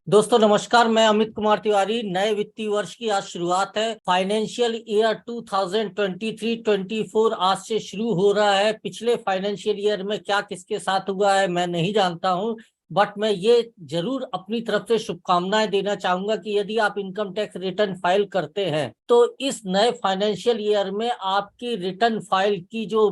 दोस्तों नमस्कार, मैं अमित कुमार तिवारी। नए वित्तीय वर्ष की आज शुरुआत है। फाइनेंशियल ईयर 2023-24 आज से शुरू हो रहा है। पिछले फाइनेंशियल ईयर में क्या किसके साथ हुआ है मैं नहीं जानता हूं, बट मैं ये जरूर अपनी तरफ से शुभकामनाएं देना चाहूंगा कि यदि आप इनकम टैक्स रिटर्न फाइल करते हैं तो इस नए फाइनेंशियल ईयर में आपकी रिटर्न फाइल की जो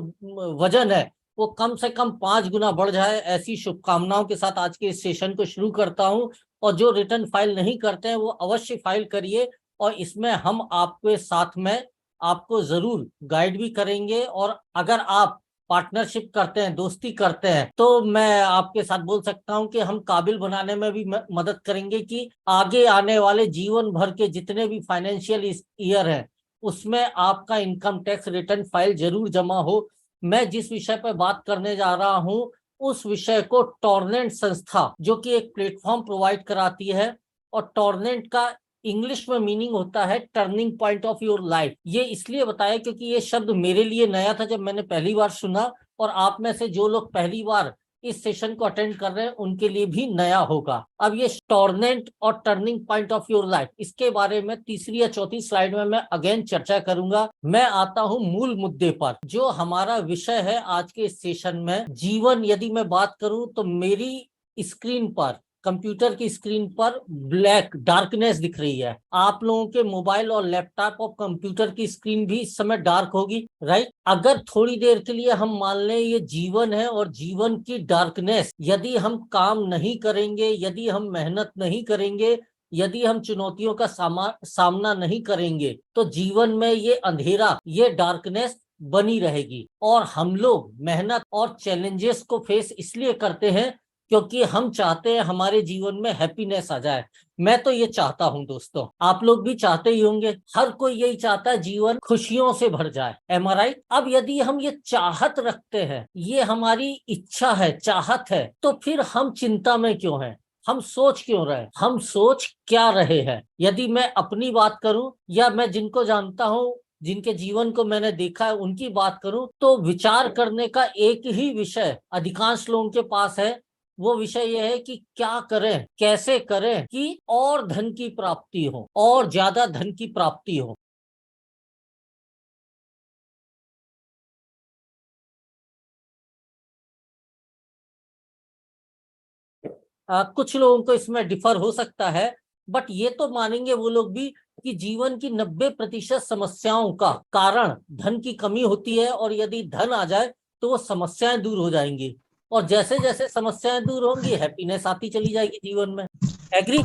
वजन है वो कम से कम 5 गुना बढ़ जाए। ऐसी शुभकामनाओं के साथ आज के इस सेशन को शुरू करता हूं। और जो रिटर्न फाइल नहीं करते हैं वो अवश्य फाइल करिए, और इसमें हम आपके साथ में आपको जरूर गाइड भी करेंगे। और अगर आप पार्टनरशिप करते हैं, दोस्ती करते हैं, तो मैं आपके साथ बोल सकता हूं कि हम काबिल बनाने में भी मदद करेंगे कि आगे आने वाले जीवन भर के जितने भी फाइनेंशियल ईयर है उसमें आपका इनकम टैक्स रिटर्न फाइल जरूर जमा हो। मैं जिस विषय पर बात करने जा रहा हूं उस विषय को टॉर्नेंट संस्था, जो कि एक प्लेटफॉर्म प्रोवाइड कराती है, और टॉर्नेंट का इंग्लिश में मीनिंग होता है turning point of your life. ये इसलिए बताया क्योंकि ये शब्द मेरे लिए नया था जब मैंने पहली बार सुना, और आप में से जो लोग पहली बार इस सेशन को अटेंड कर रहे हैं उनके लिए भी नया होगा। अब ये टॉर्नेंट और turning point of your life, इसके बारे में तीसरी या चौथी स्लाइड में मैं अगेन चर्चा करूंगा। मैं आता हूं मूल मुद्दे पर। जो हमारा विषय है आज के इस सेशन में, जीवन, यदि मैं बात करूं तो मेरी स्क्रीन पर, कंप्यूटर की स्क्रीन पर ब्लैक डार्कनेस दिख रही है। आप लोगों के मोबाइल और लैपटॉप और कंप्यूटर की स्क्रीन भी इस समय डार्क होगी, राइट? अगर थोड़ी देर के लिए हम मान लें ये जीवन है, और जीवन की डार्कनेस, यदि हम काम नहीं करेंगे, यदि हम मेहनत नहीं करेंगे, यदि हम चुनौतियों का सामना नहीं करेंगे, तो जीवन में ये अंधेरा, ये डार्कनेस बनी रहेगी। और हम लोग मेहनत और चैलेंजेस को फेस इसलिए करते हैं क्योंकि हम चाहते हैं हमारे जीवन में हैप्पीनेस आ जाए। मैं तो ये चाहता हूं दोस्तों, आप लोग भी चाहते ही होंगे। हर कोई यही चाहता है जीवन खुशियों से भर जाए। एम आई राइट? अब यदि हम ये चाहत रखते हैं, ये हमारी इच्छा है, चाहत है, तो फिर हम चिंता में क्यों हैं? हम सोच क्यों रहे? हम सोच क्या रहे हैं? यदि मैं अपनी बात करूं या मैं जिनको जानता हूं, जिनके जीवन को मैंने देखा है, उनकी बात करूं, तो विचार करने का एक ही विषय अधिकांश लोगों के पास है। वो विषय यह है कि क्या करें, कैसे करें कि और धन की प्राप्ति हो, और ज्यादा धन की प्राप्ति हो। कुछ लोगों को इसमें डिफर हो सकता है, बट ये तो मानेंगे वो लोग भी कि जीवन की 90% समस्याओं का कारण धन की कमी होती है, और यदि धन आ जाए तो वो समस्याएं दूर हो जाएंगी, और जैसे जैसे समस्याएं दूर होंगी हैप्पीनेस आती चली जाएगी जीवन में। एग्री?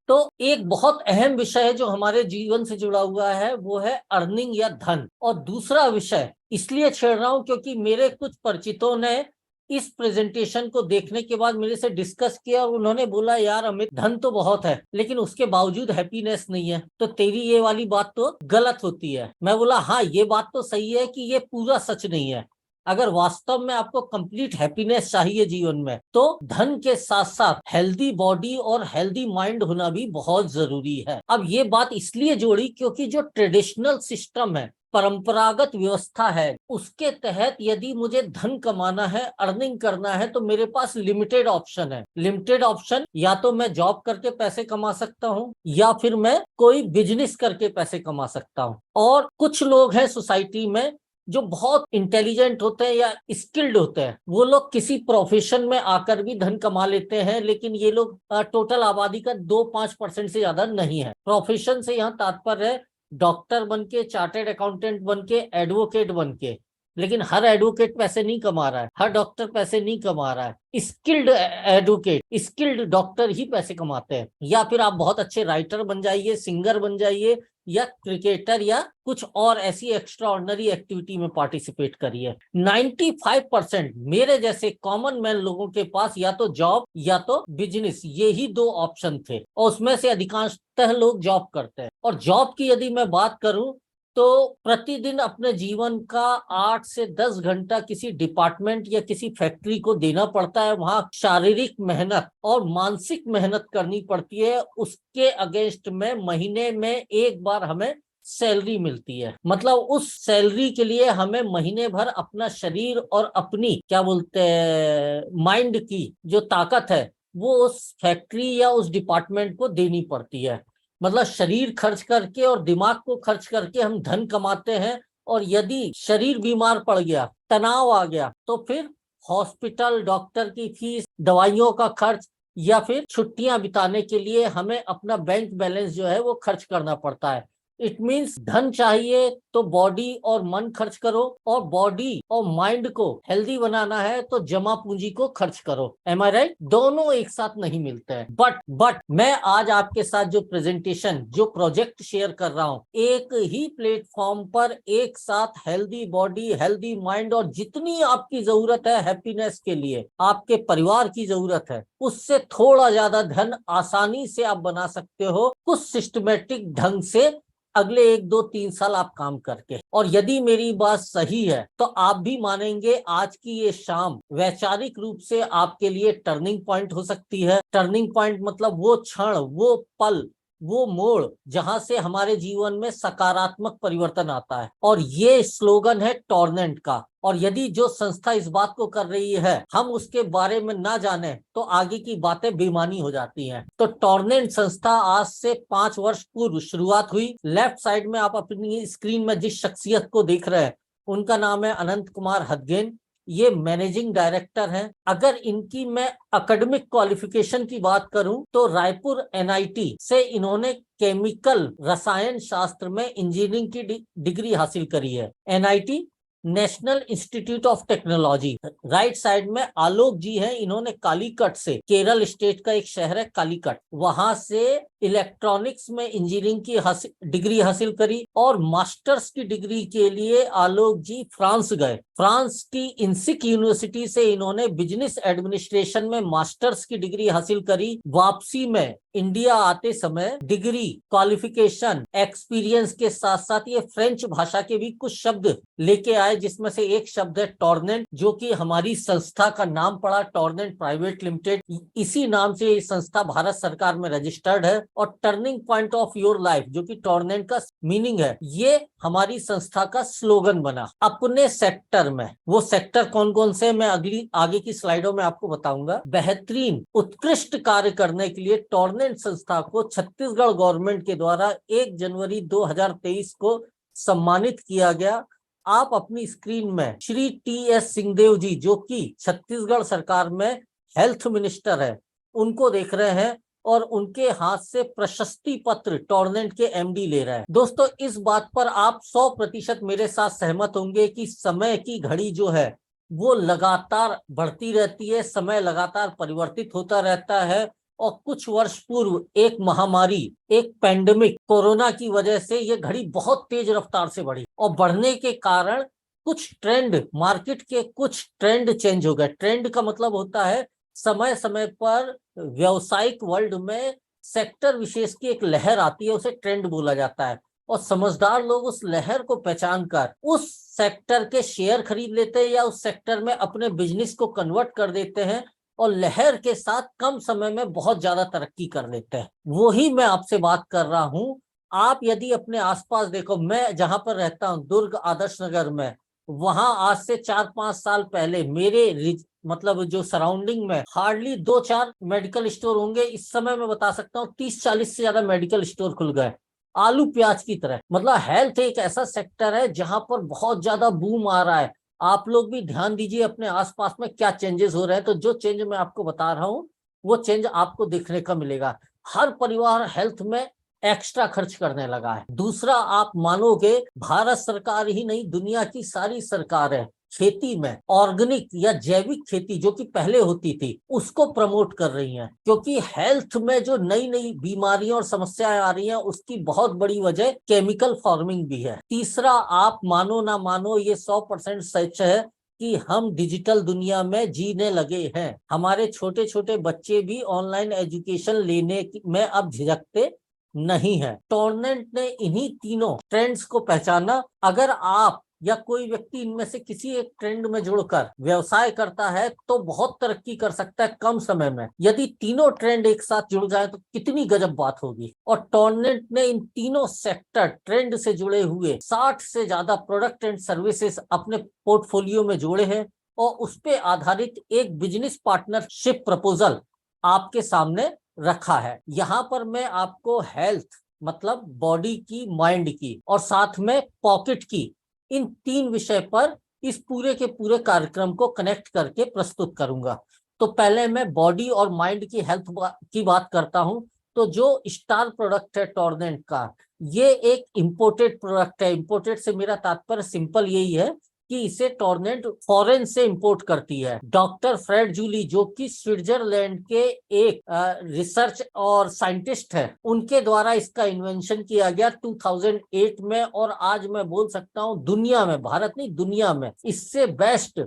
तो एक बहुत अहम विषय है जो हमारे जीवन से जुड़ा हुआ है, वो है अर्निंग या धन। और दूसरा विषय इसलिए छेड़ रहा हूं क्योंकि मेरे कुछ परिचितों ने इस प्रेजेंटेशन को देखने के बाद मेरे से डिस्कस किया, और उन्होंने बोला यार अमित, धन तो बहुत है लेकिन उसके बावजूद हैप्पीनेस नहीं है, तो तेरी ये वाली बात तो गलत होती है। मैं बोला हाँ, ये बात तो सही है कि ये पूरा सच नहीं है। अगर वास्तव में आपको कंप्लीट हैप्पीनेस चाहिए जीवन में, तो धन के साथ साथ हेल्दी बॉडी और हेल्दी माइंड होना भी बहुत जरूरी है। अब ये बात इसलिए जोड़ी क्योंकि जो ट्रेडिशनल सिस्टम है, परंपरागत व्यवस्था है, उसके तहत यदि मुझे धन कमाना है, अर्निंग करना है, तो मेरे पास लिमिटेड ऑप्शन है। लिमिटेड ऑप्शन, या तो मैं जॉब करके पैसे कमा सकता हूँ, या फिर मैं कोई बिजनेस करके पैसे कमा सकता हूँ। और कुछ लोग हैं सोसाइटी में जो बहुत इंटेलिजेंट होते हैं या स्किल्ड होते हैं, वो लोग किसी प्रोफेशन में आकर भी धन कमा लेते हैं, लेकिन ये लोग टोटल आबादी का 2-5% से ज्यादा नहीं है। प्रोफेशन से यहाँ तात्पर्य है डॉक्टर बन के, चार्टेड अकाउंटेंट बन के, एडवोकेट बन के। लेकिन हर एडवोकेट पैसे नहीं कमा रहा है, हर डॉक्टर पैसे नहीं कमा रहा है। स्किल्ड एडवोकेट, स्किल्ड डॉक्टर ही पैसे कमाते हैं। या फिर आप बहुत अच्छे राइटर बन जाइए, सिंगर बन जाइए, या क्रिकेटर, या कुछ और ऐसी एक्स्ट्रा ऑर्डिनरी एक्टिविटी में पार्टिसिपेट करिए। 95% मेरे जैसे कॉमन मैन लोगों के पास या तो जॉब या तो बिजनेस, ये ही दो ऑप्शन थे, और उसमें से अधिकांशतः लोग जॉब करते हैं। और जॉब की यदि मैं बात करूं तो प्रतिदिन अपने जीवन का 8 से 10 घंटा किसी डिपार्टमेंट या किसी फैक्ट्री को देना पड़ता है। वहां शारीरिक मेहनत और मानसिक मेहनत करनी पड़ती है। उसके अगेंस्ट में महीने में एक बार हमें सैलरी मिलती है। मतलब उस सैलरी के लिए हमें महीने भर अपना शरीर और अपनी क्या बोलते हैं माइंड की जो ताकत है वो उस फैक्ट्री या उस डिपार्टमेंट को देनी पड़ती है। मतलब शरीर खर्च करके और दिमाग को खर्च करके हम धन कमाते हैं, और यदि शरीर बीमार पड़ गया, तनाव आ गया, तो फिर हॉस्पिटल, डॉक्टर की फीस, दवाइयों का खर्च, या फिर छुट्टियां बिताने के लिए हमें अपना बैंक बैलेंस जो है वो खर्च करना पड़ता है। इट मीन्स धन चाहिए तो बॉडी और मन खर्च करो, और बॉडी और माइंड को हेल्दी बनाना है तो जमा पूंजी को खर्च करो। एम आई राइट? दोनों एक साथ नहीं मिलते हैं। बट मैं आज आपके साथ जो प्रेजेंटेशन, जो प्रोजेक्ट शेयर कर रहा हूं, एक ही प्लेटफॉर्म पर एक साथ हेल्दी बॉडी, हेल्दी माइंड और जितनी आपकी जरूरत है हैप्पीनेस के लिए, आपके परिवार की जरूरत है, उससे थोड़ा ज्यादा धन आसानी से आप बना सकते हो कुछ सिस्टमेटिक ढंग से अगले 1 2 3 साल आप काम करके। और यदि मेरी बात सही है तो आप भी मानेंगे आज की ये शाम वैचारिक रूप से आपके लिए टर्निंग पॉइंट हो सकती है। टर्निंग पॉइंट मतलब वो क्षण, वो पल, वो मोड़ जहां से हमारे जीवन में सकारात्मक परिवर्तन आता है। और ये स्लोगन है टॉर्नेंट का। और यदि जो संस्था इस बात को कर रही है हम उसके बारे में ना जाने तो आगे की बातें बेमानी हो जाती हैं। तो टॉर्नेंट संस्था आज से 5 वर्ष पूर्व शुरुआत हुई। लेफ्ट साइड में आप अपनी स्क्रीन में जिस शख्सियत को देख रहे हैं उनका नाम है अनंत कुमार हदगेन। ये मैनेजिंग डायरेक्टर हैं। अगर इनकी मैं एकेडमिक क्वालिफिकेशन की बात करूं तो रायपुर एनआईटी से इन्होंने केमिकल रसायन शास्त्र में इंजीनियरिंग की डिग्री हासिल करी है। NIT, national institute of technology. Right side में आलोक जी हैं, इन्होंने कालीकट से, केरल स्टेट का एक शहर है कालीकट, वहां से इलेक्ट्रॉनिक्स में इंजीनियरिंग की डिग्री हासिल करी। और मास्टर्स की डिग्री के लिए आलोक जी फ्रांस गए। फ्रांस की इंसिक यूनिवर्सिटी से इन्होंने बिजनेस एडमिनिस्ट्रेशन में मास्टर्स की डिग्री हासिल करी। वापसी में इंडिया आते समय डिग्री, क्वालिफिकेशन, एक्सपीरियंस के साथ साथ ये फ्रेंच भाषा के भी कुछ शब्द लेके आए, जिसमें से एक शब्द है टॉर्नेंट, जो कि हमारी संस्था का नाम पड़ा, टॉर्नेंट प्राइवेट लिमिटेड। इसी नाम से ये संस्था भारत सरकार में रजिस्टर्ड है। और turning point of your life, जो कि टॉर्नेंट का मीनिंग है, ये हमारी संस्था का स्लोगन बना अपने सेक्टर में। वो सेक्टर कौन कौन से मैं आगे की स्लाइडों में आपको बताऊंगा। बेहतरीन उत्कृष्ट कार्य करने के लिए टॉर्नेंट संस्था को छत्तीसगढ़ गवर्नमेंट के द्वारा 1 जनवरी 2023 को सम्मानित किया गया। आप अपनी स्क्रीन में श्री टी.एस. सिंहदेव जी, जो कि छत्तीसगढ़ सरकार में हेल्थ मिनिस्टर है, उनको देख रहे हैं, और उनके हाथ से प्रशस्ति पत्र टॉर्नेंट के एमडी ले रहे हैं। दोस्तों, इस बात पर आप 100% मेरे साथ सहमत होंगे कि समय की घड़ी जो है वो लगातार बढ़ती रहती है, समय लगातार परिवर्तित होता रहता है। और कुछ वर्ष पूर्व एक महामारी, एक पैंडेमिक कोरोना की वजह से ये घड़ी बहुत तेज रफ्तार से बढ़ी, और बढ़ने के कारण कुछ ट्रेंड, मार्केट के कुछ ट्रेंड चेंज हो गए। ट्रेंड का मतलब होता है समय समय पर व्यावसायिक वर्ल्ड में सेक्टर विशेष की एक लहर आती है, उसे ट्रेंड बोला जाता है। और समझदार लोग उस लहर को पहचान कर उस सेक्टर के शेयर खरीद लेते हैं या उस सेक्टर में अपने बिजनेस को कन्वर्ट कर देते हैं, और लहर के साथ कम समय में बहुत ज्यादा तरक्की कर लेते हैं। वो ही मैं आपसे बात कर रहा हूं। आप यदि अपने आसपास देखो, मैं जहां पर रहता हूं दुर्ग आदर्श नगर में, वहां आज से 4-5 साल पहले मेरे मतलब जो सराउंडिंग में हार्डली 2-4 मेडिकल स्टोर होंगे। इस समय मैं बता सकता हूँ 30-40 से ज्यादा मेडिकल स्टोर खुल गए, आलू प्याज की तरह। मतलब हेल्थ एक ऐसा सेक्टर है जहां पर बहुत ज्यादा बूम आ रहा है। आप लोग भी ध्यान दीजिए अपने आसपास में क्या चेंजेस हो रहे हैं। तो जो चेंज मैं आपको बता रहा हूँ वो चेंज आपको देखने का मिलेगा। हर परिवार हेल्थ में एक्स्ट्रा खर्च करने लगा है। दूसरा, आप मानोगे भारत सरकार ही नहीं, दुनिया की सारी सरकारें खेती में ऑर्गेनिक या जैविक खेती, जो कि पहले होती थी, उसको प्रमोट कर रही हैं। क्योंकि हेल्थ में जो नई नई बीमारियां और समस्याएं आ रही हैं उसकी बहुत बड़ी वजह केमिकल फार्मिंग भी है। तीसरा, आप मानो ना मानो, ये 100% सच है कि हम डिजिटल दुनिया में जीने लगे हैं। हमारे छोटे छोटे बच्चे भी ऑनलाइन एजुकेशन लेने में अब झिझकते नहीं है। टॉर्नेंट ने इन्हीं तीनों ट्रेंड्स को पहचाना। अगर आप या कोई व्यक्ति इनमें से किसी एक ट्रेंड में जुड़कर व्यवसाय करता है तो बहुत तरक्की कर सकता है कम समय में। यदि तीनों ट्रेंड एक साथ जुड़ जाए तो कितनी गजब बात होगी। और टॉर्नेट ने इन तीनों सेक्टर ट्रेंड से जुड़े हुए 60 से ज्यादा प्रोडक्ट एंड सर्विसेज अपने पोर्टफोलियो में जोड़े हैं और उस पे आधारित एक बिजनेस पार्टनरशिप प्रपोजल आपके सामने रखा है। यहाँ पर मैं आपको हेल्थ मतलब बॉडी की, माइंड की और साथ में पॉकेट की, इन 3 विषय पर इस पूरे के पूरे कार्यक्रम को कनेक्ट करके प्रस्तुत करूंगा। तो पहले मैं बॉडी और माइंड की हेल्थ की बात करता हूं। तो जो स्टार प्रोडक्ट है टॉर्नेट का, ये एक इंपोर्टेड प्रोडक्ट है। इंपोर्टेड से मेरा तात्पर्य सिंपल यही है कि इसे टॉर्नेट फॉरेन से इंपोर्ट करती है। डॉक्टर फ्रेड जूली जो कि स्विट्जरलैंड के एक रिसर्च और साइंटिस्ट है, उनके द्वारा इसका इन्वेंशन किया गया 2008 में। और आज मैं बोल सकता हूं दुनिया में, भारत नहीं दुनिया में, इससे बेस्ट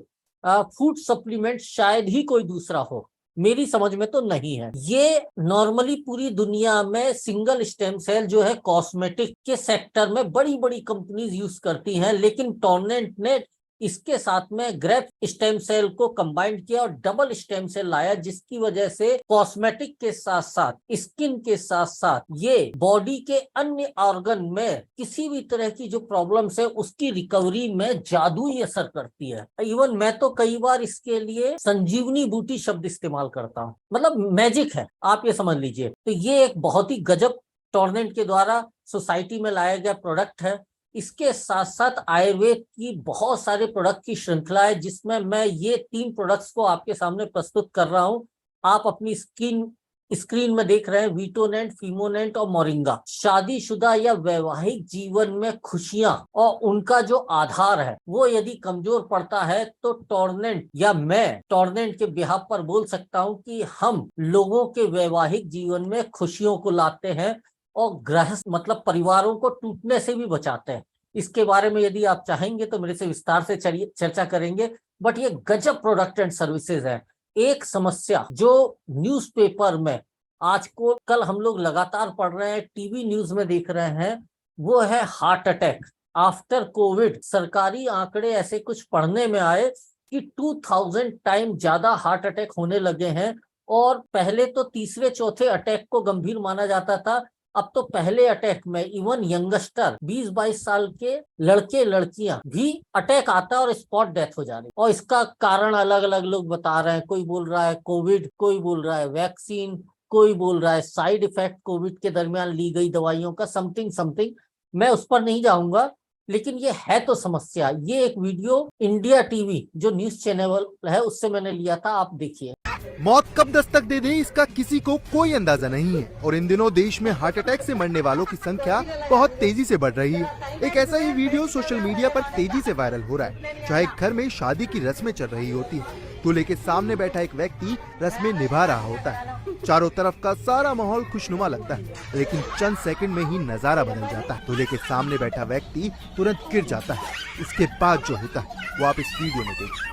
फूड सप्लीमेंट शायद ही कोई दूसरा हो। मेरी समझ में तो नहीं है। ये नॉर्मली पूरी दुनिया में सिंगल स्टेम सेल जो है कॉस्मेटिक के सेक्टर में बड़ी बड़ी कंपनीज यूज करती हैं, लेकिन टॉर्नेट ने इसके साथ में ग्रेप स्टेम सेल को कंबाइन किया और डबल स्टेम सेल लाया, जिसकी वजह से कॉस्मेटिक के साथ साथ, स्किन के साथ साथ ये बॉडी के अन्य ऑर्गन में किसी भी तरह की जो प्रॉब्लम्स है उसकी रिकवरी में जादुई असर करती है। इवन मैं तो कई बार इसके लिए संजीवनी बूटी शब्द इस्तेमाल करता हूँ, मतलब मैजिक है, आप ये समझ लीजिए। तो ये एक बहुत ही गजब टॉर्नेट के द्वारा सोसाइटी में लाया गया प्रोडक्ट है। इसके साथ साथ आयुर्वेद की बहुत सारे प्रोडक्ट की श्रृंखला है, जिसमें मैं ये 3 प्रोडक्ट्स को आपके सामने प्रस्तुत कर रहा हूं। आप अपनी स्क्रीन में देख रहे हैं वीटोनेंट, फीमोनेंट और मोरिंगा। शादीशुदा या वैवाहिक जीवन में खुशियां और उनका जो आधार है वो यदि कमजोर पड़ता है तो टॉर्नेट या मैं टॉर्नेट के बिहाफ पर बोल सकता हूं कि हम लोगों के वैवाहिक जीवन में खुशियों को लाते हैं और गृहस्थ मतलब परिवारों को टूटने से भी बचाते हैं। इसके बारे में यदि आप चाहेंगे तो मेरे से विस्तार से चर्चा करेंगे, बट ये गजब प्रोडक्ट एंड सर्विसेज है। एक समस्या जो न्यूज़पेपर में आज को कल हम लोग लगातार पढ़ रहे हैं, टीवी न्यूज में देख रहे हैं, वो है हार्ट अटैक आफ्टर कोविड। सरकारी आंकड़े ऐसे कुछ पढ़ने में आए कि 2000 टाइम ज्यादा हार्ट अटैक होने लगे हैं। और पहले तो तीसरे चौथे अटैक को गंभीर माना जाता था, अब तो पहले अटैक में इवन यंगस्टर 20-22 साल के लड़के लड़कियां भी अटैक आता है और स्पॉट डेथ हो जा रही है। और इसका कारण अलग अलग लोग बता रहे हैं। कोई बोल रहा है कोविड, कोई बोल रहा है वैक्सीन, कोई बोल रहा है साइड इफेक्ट कोविड के दरमियान ली गई दवाइयों का, समथिंग समथिंग। मैं उस पर नहीं जाऊंगा, लेकिन ये है तो समस्या। ये एक वीडियो इंडिया टीवी जो न्यूज चैनल है उससे मैंने लिया था, आप देखिए। मौत कब दस्तक दे दे इसका किसी को कोई अंदाजा नहीं है और इन दिनों देश में हार्ट अटैक से मरने वालों की संख्या बहुत तेजी से बढ़ रही है। एक ऐसा ही वीडियो सोशल मीडिया पर तेजी से वायरल हो रहा है, चाहे घर में शादी की रस्में चल रही होती है, दूल्हे के सामने बैठा एक व्यक्ति रस्में निभा रहा होता है। चारों तरफ का सारा माहौल खुशनुमा लगता है, लेकिन चंद सेकंड में ही नजारा बदल जाता है। दूल्हे के सामने बैठा व्यक्ति तुरंत गिर जाता है। इसके बाद जो होता है वो आप इस वीडियो में देखिए।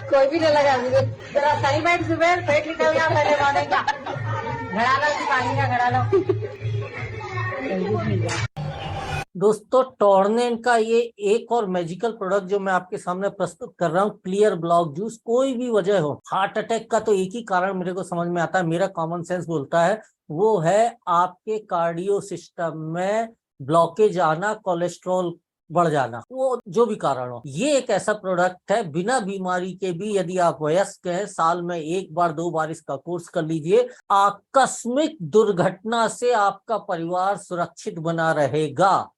कोई भी नहीं लगा मुझे, तेरा सही बैठ सुबह पेट निकल गया पहले वाले का। घड़ा लो पानी का घड़ा लो। दोस्तों टॉर्नेट का ये एक और मैजिकल प्रोडक्ट जो मैं आपके सामने प्रस्तुत कर रहा हूँ, क्लियर ब्लॉक जूस। कोई भी वजह हो, हार्ट अटैक का तो एक ही कारण मेरे को समझ में आता है, मेरा कॉमन सेंस बोलता है, वो है आपके कार्डियो सिस्टम में ब्लॉकेज आना, कोलेस्ट्रॉल बढ़ जाना, वो जो भी कारण हो। ये एक ऐसा प्रोडक्ट है बिना बीमारी के भी, यदि आप वयस्क हैं, साल में 1-2 बार इसका कोर्स कर लीजिए, आकस्मिक दुर्घटना से आपका परिवार सुरक्षित बना रहेगा।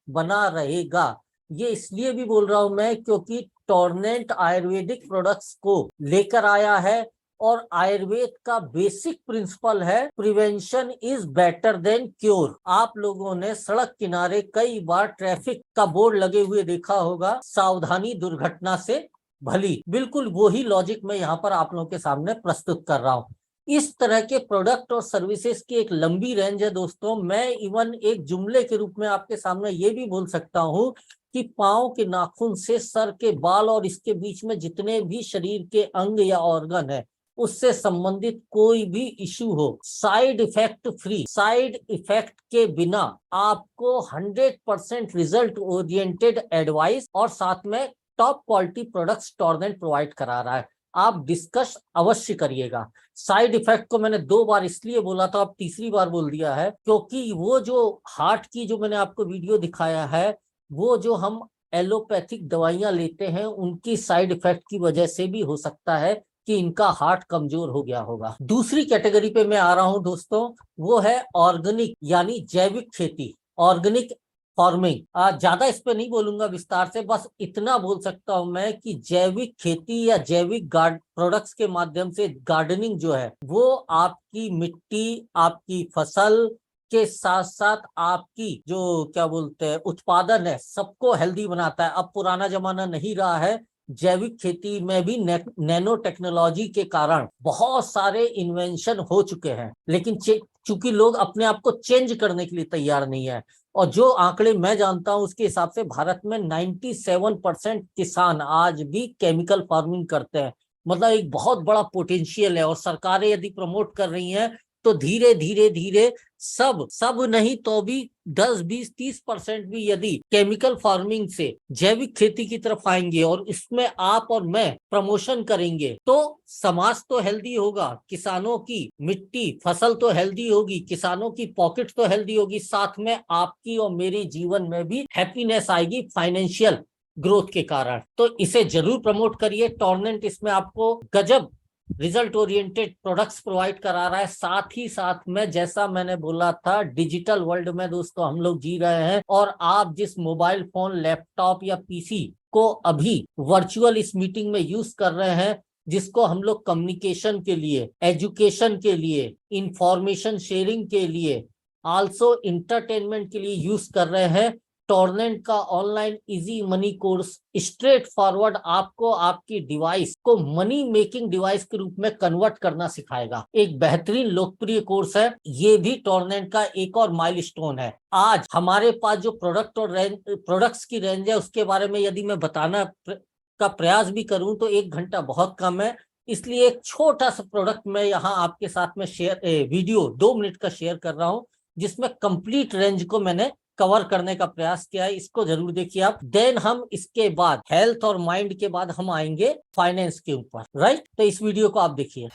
ये इसलिए भी बोल रहा हूं मैं क्योंकि टॉर्नेट आयुर्वेदिक प्रोडक्ट्स को लेकर आया है और आयुर्वेद का बेसिक प्रिंसिपल है prevention is better than cure. आप लोगों ने सड़क किनारे कई बार ट्रैफिक का बोर्ड लगे हुए देखा होगा, सावधानी दुर्घटना से भली। बिल्कुल वही लॉजिक मैं यहाँ पर आप लोगों के सामने प्रस्तुत कर रहा हूँ। इस तरह के प्रोडक्ट और सर्विसेज की एक लंबी रेंज है दोस्तों। मैं इवन एक जुमले के रूप में आपके सामने ये भी बोल सकता हूँ कि पांव के नाखून से सर के बाल और इसके बीच में जितने भी शरीर के अंग या ऑर्गन है उससे संबंधित कोई भी इशू हो, side effect free, side effect के बिना आपको 100% रिजल्ट ओरिएंटेड एडवाइस और साथ में टॉप क्वालिटी प्रोडक्ट्स टॉर्नेंट प्रोवाइड करा रहा है। आप डिस्कस अवश्य करिएगा। साइड इफेक्ट को मैंने 2 बार इसलिए बोला था, अब तीसरी बार बोल दिया है, क्योंकि वो जो हार्ट की जो मैंने आपको वीडियो दिखाया है, वो जो हम एलोपैथिक दवाइयां लेते हैं उनकी साइड इफेक्ट की वजह से भी हो सकता है कि इनका हार्ट कमजोर हो गया होगा। दूसरी कैटेगरी पे मैं आ रहा हूं दोस्तों, वो है ऑर्गेनिक यानी जैविक खेती, ऑर्गेनिक फार्मिंग। ज्यादा इस पे नहीं बोलूंगा विस्तार से, बस इतना बोल सकता हूं मैं कि जैविक खेती या जैविक प्रोडक्ट्स के माध्यम से गार्डनिंग जो है वो आपकी मिट्टी, आपकी फसल के साथ साथ आपकी जो क्या बोलते हैं उत्पादन है, सबको हेल्दी बनाता है। अब पुराना जमाना नहीं रहा है, जैविक खेती में भी नैनो टेक्नोलॉजी के कारण बहुत सारे इन्वेंशन हो चुके हैं, लेकिन चूंकि लोग अपने आप को चेंज करने के लिए तैयार नहीं है। और जो आंकड़े मैं जानता हूं उसके हिसाब से भारत में 97% किसान आज भी केमिकल फार्मिंग करते हैं। मतलब एक बहुत बड़ा पोटेंशियल है, और सरकारें यदि प्रमोट कर रही हैं तो धीरे धीरे धीरे सब नहीं तो भी 10, 20, 30% भी यदि केमिकल फार्मिंग से जैविक खेती की तरफ आएंगे और इसमें आप और मैं प्रमोशन करेंगे तो समाज तो हेल्दी होगा, किसानों की मिट्टी फसल तो हेल्दी होगी, किसानों की पॉकेट तो हेल्दी होगी, साथ में आपकी और मेरे जीवन में भी हैप्पीनेस आएगी फाइनेंशियल ग्रोथ के कारण। तो इसे जरूर प्रमोट करिए। टॉर्नेंट इसमें आपको गजब रिजल्ट ओरिएंटेड प्रोडक्ट्स प्रोवाइड करा रहा है। साथ ही साथ में जैसा मैंने बोला था, डिजिटल वर्ल्ड में दोस्तों हम लोग जी रहे हैं, और आप जिस मोबाइल फोन, लैपटॉप या पीसी को अभी वर्चुअल इस मीटिंग में यूज कर रहे हैं, जिसको हम लोग कम्युनिकेशन के लिए, एजुकेशन के लिए, इंफॉर्मेशन शेयरिंग के लिए, आल्सो इंटरटेनमेंट के लिए यूज कर रहे हैं, टॉर्नेंट का online easy money course straight forward आपको आपकी डिवाइस को मनी मेकिंग डिवाइस के रूप में कन्वर्ट करना सिखाएगा। एक बेहतरीन लोकप्रिय कोर्स है, ये भी टॉर्नेंट का एक और माइलस्टोन है। आज हमारे पास जो प्रोडक्ट और प्रोडक्ट्स की रेंज है उसके बारे में यदि मैं बताना का प्रयास भी करूं तो 1 घंटा बहुत कम है, इसलिए एक छोटा सा प्रोडक्ट मैं यहाँ आपके साथ में वीडियो 2 मिनट का शेयर कर रहा हूँ, जिसमें कंप्लीट रेंज को मैंने कवर करने का प्रयास किया है। इसको जरूर देखिए आप। देन हम इसके बाद हेल्थ और माइंड के बाद हम आएंगे फाइनेंस के ऊपर, राइट। तो इस वीडियो को आप देखिए।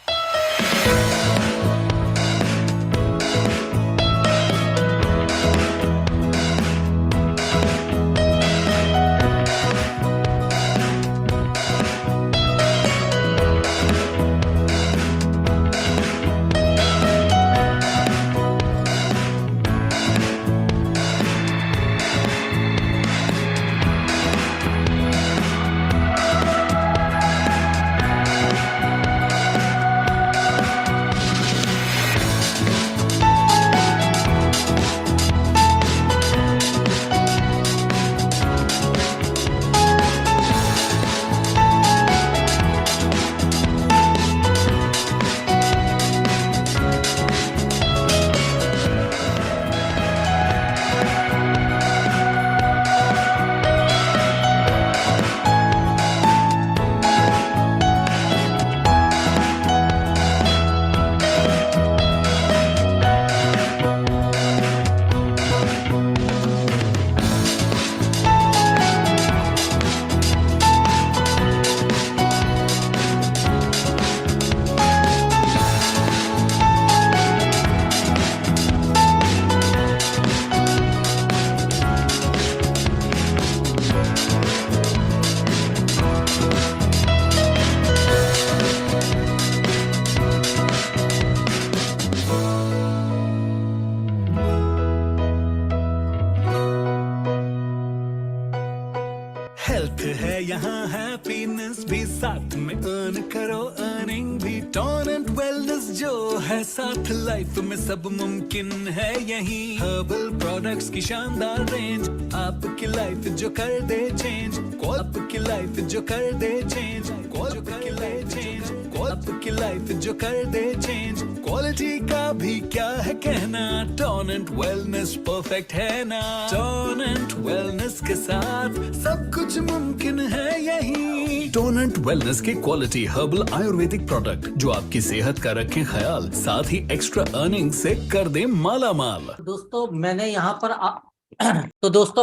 हेल्थ है यहाँ, हैप्पीनेस भी साथ में, अर्न करो अर्निंग भी, टॉर्नेंट वेलनेस जो है साथ, लाइफ में सब मुमकिन है यहीं। हर्बल प्रोडक्ट्स की शानदार रेंज, आपकी लाइफ जो कर दे चेंज, आपकी लाइफ जो कर दे चेंज, आपकी लाइफ चेंज। आपकी लाइफ जो कर दे चेंज, क्वालिटी का भी क्या है कहना, टोनेंट वेलनेस परफेक्ट है ना। टोनेंट वेलनेस के साथ सब कुछ मुमकिन है यही। टोनेंट वेलनेस के क्वालिटी हर्बल आयुर्वेदिक प्रोडक्ट जो आपकी सेहत का रखें ख्याल, साथ ही एक्स्ट्रा अर्निंग से कर दे माला माल। दोस्तों मैंने यहाँ पर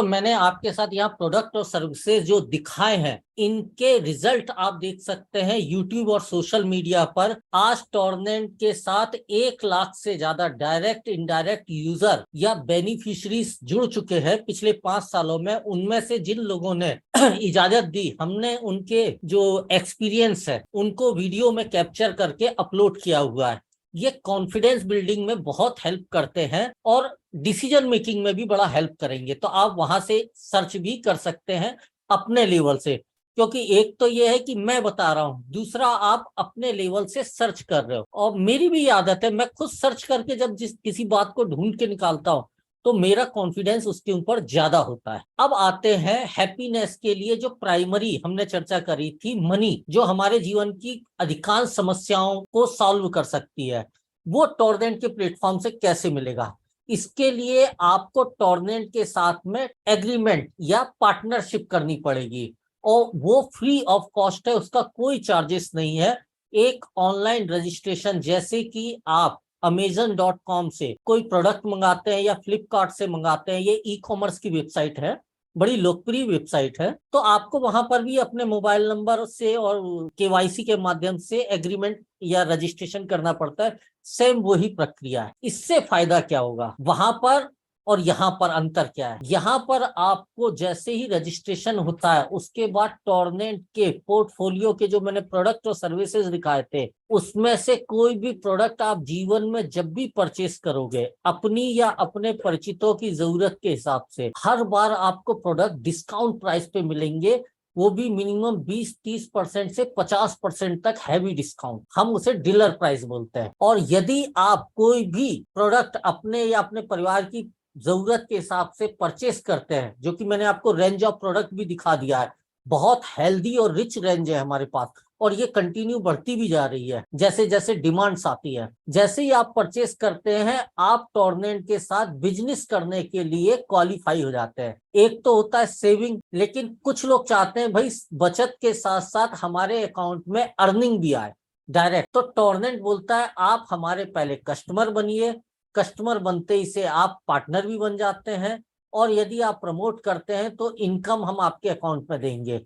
मैंने आपके साथ यहाँ प्रोडक्ट और सर्विसेज जो दिखाए हैं, इनके रिजल्ट आप देख सकते हैं यूट्यूब और सोशल मीडिया पर। आज टॉर्नेंट के साथ 1 लाख से ज्यादा डायरेक्ट इनडायरेक्ट यूजर या बेनिफिशरीज जुड़ चुके हैं पिछले 5 सालों में। उनमें से जिन लोगों ने इजाजत दी, हमने उनके जो एक्सपीरियंस है उनको वीडियो में कैप्चर करके अपलोड किया हुआ है। ये कॉन्फिडेंस बिल्डिंग में बहुत हेल्प करते हैं और डिसीजन मेकिंग में भी बड़ा हेल्प करेंगे। तो आप वहां से सर्च भी कर सकते हैं अपने लेवल से, क्योंकि एक तो ये है कि मैं बता रहा हूं, दूसरा आप अपने लेवल से सर्च कर रहे हो। और मेरी भी आदत है, मैं खुद सर्च करके जब किसी बात को ढूंढ के निकालता हूं तो मेरा कॉन्फिडेंस उसके ऊपर ज्यादा होता है। अब आते हैं हैप्पीनेस के लिए जो प्राइमरी हमने चर्चा करी थी, मनी, जो हमारे जीवन की अधिकांश समस्याओं को सॉल्व कर सकती है, वो टॉर्नेंट के प्लेटफॉर्म से कैसे मिलेगा। इसके लिए आपको टॉर्नेंट के साथ में एग्रीमेंट या पार्टनरशिप करनी पड़ेगी और वो फ्री ऑफ कॉस्ट है, उसका कोई चार्जेस नहीं है। एक ऑनलाइन रजिस्ट्रेशन, जैसे कि आप Amazon.com से कोई प्रोडक्ट मंगाते हैं या फ्लिपकार्ट से मंगाते हैं, ये ई कॉमर्स की वेबसाइट है, बड़ी लोकप्रिय वेबसाइट है, तो आपको वहां पर भी अपने मोबाइल नंबर से और केवाईसी के माध्यम से एग्रीमेंट या रजिस्ट्रेशन करना पड़ता है। सेम वही प्रक्रिया है। इससे फायदा क्या होगा, वहां पर और यहाँ पर अंतर क्या है। यहाँ पर आपको जैसे ही रजिस्ट्रेशन होता है उसके बाद टॉर्नेंट के पोर्टफोलियो के जो मैंने प्रोडक्ट और सर्विसेज दिखाए थे, उसमें से कोई भी प्रोडक्ट आप जीवन में जब भी परचेस करोगे, अपनी या अपने परिचितों की जरूरत के हिसाब से, हर बार आपको प्रोडक्ट डिस्काउंट प्राइस पे मिलेंगे, वो भी मिनिमम 20-30% से 50% तक हैवी डिस्काउंट, हम उसे डीलर प्राइस बोलते हैं। और यदि आप कोई भी प्रोडक्ट अपने या अपने परिवार की जरूरत के हिसाब से परचेस करते हैं, जो कि मैंने आपको रेंज ऑफ प्रोडक्ट भी दिखा दिया है, बहुत हेल्दी और रिच रेंज है हमारे पास, और ये कंटिन्यू बढ़ती भी जा रही है जैसे जैसे डिमांड्स आती है। जैसे ही आप परचेस करते हैं, आप टॉर्नेंट के साथ बिजनेस करने के लिए क्वालिफाई हो जाते हैं। एक तो होता है सेविंग, लेकिन कुछ लोग चाहते हैं भाई बचत के साथ साथ हमारे अकाउंट में अर्निंग भी आए डायरेक्ट। तो टॉर्नेंट बोलता है आप हमारे पहले कस्टमर बनिए, कस्टमर बनते ही से आप पार्टनर भी बन जाते हैं, और यदि आप प्रमोट करते हैं तो इनकम हम आपके अकाउंट में देंगे।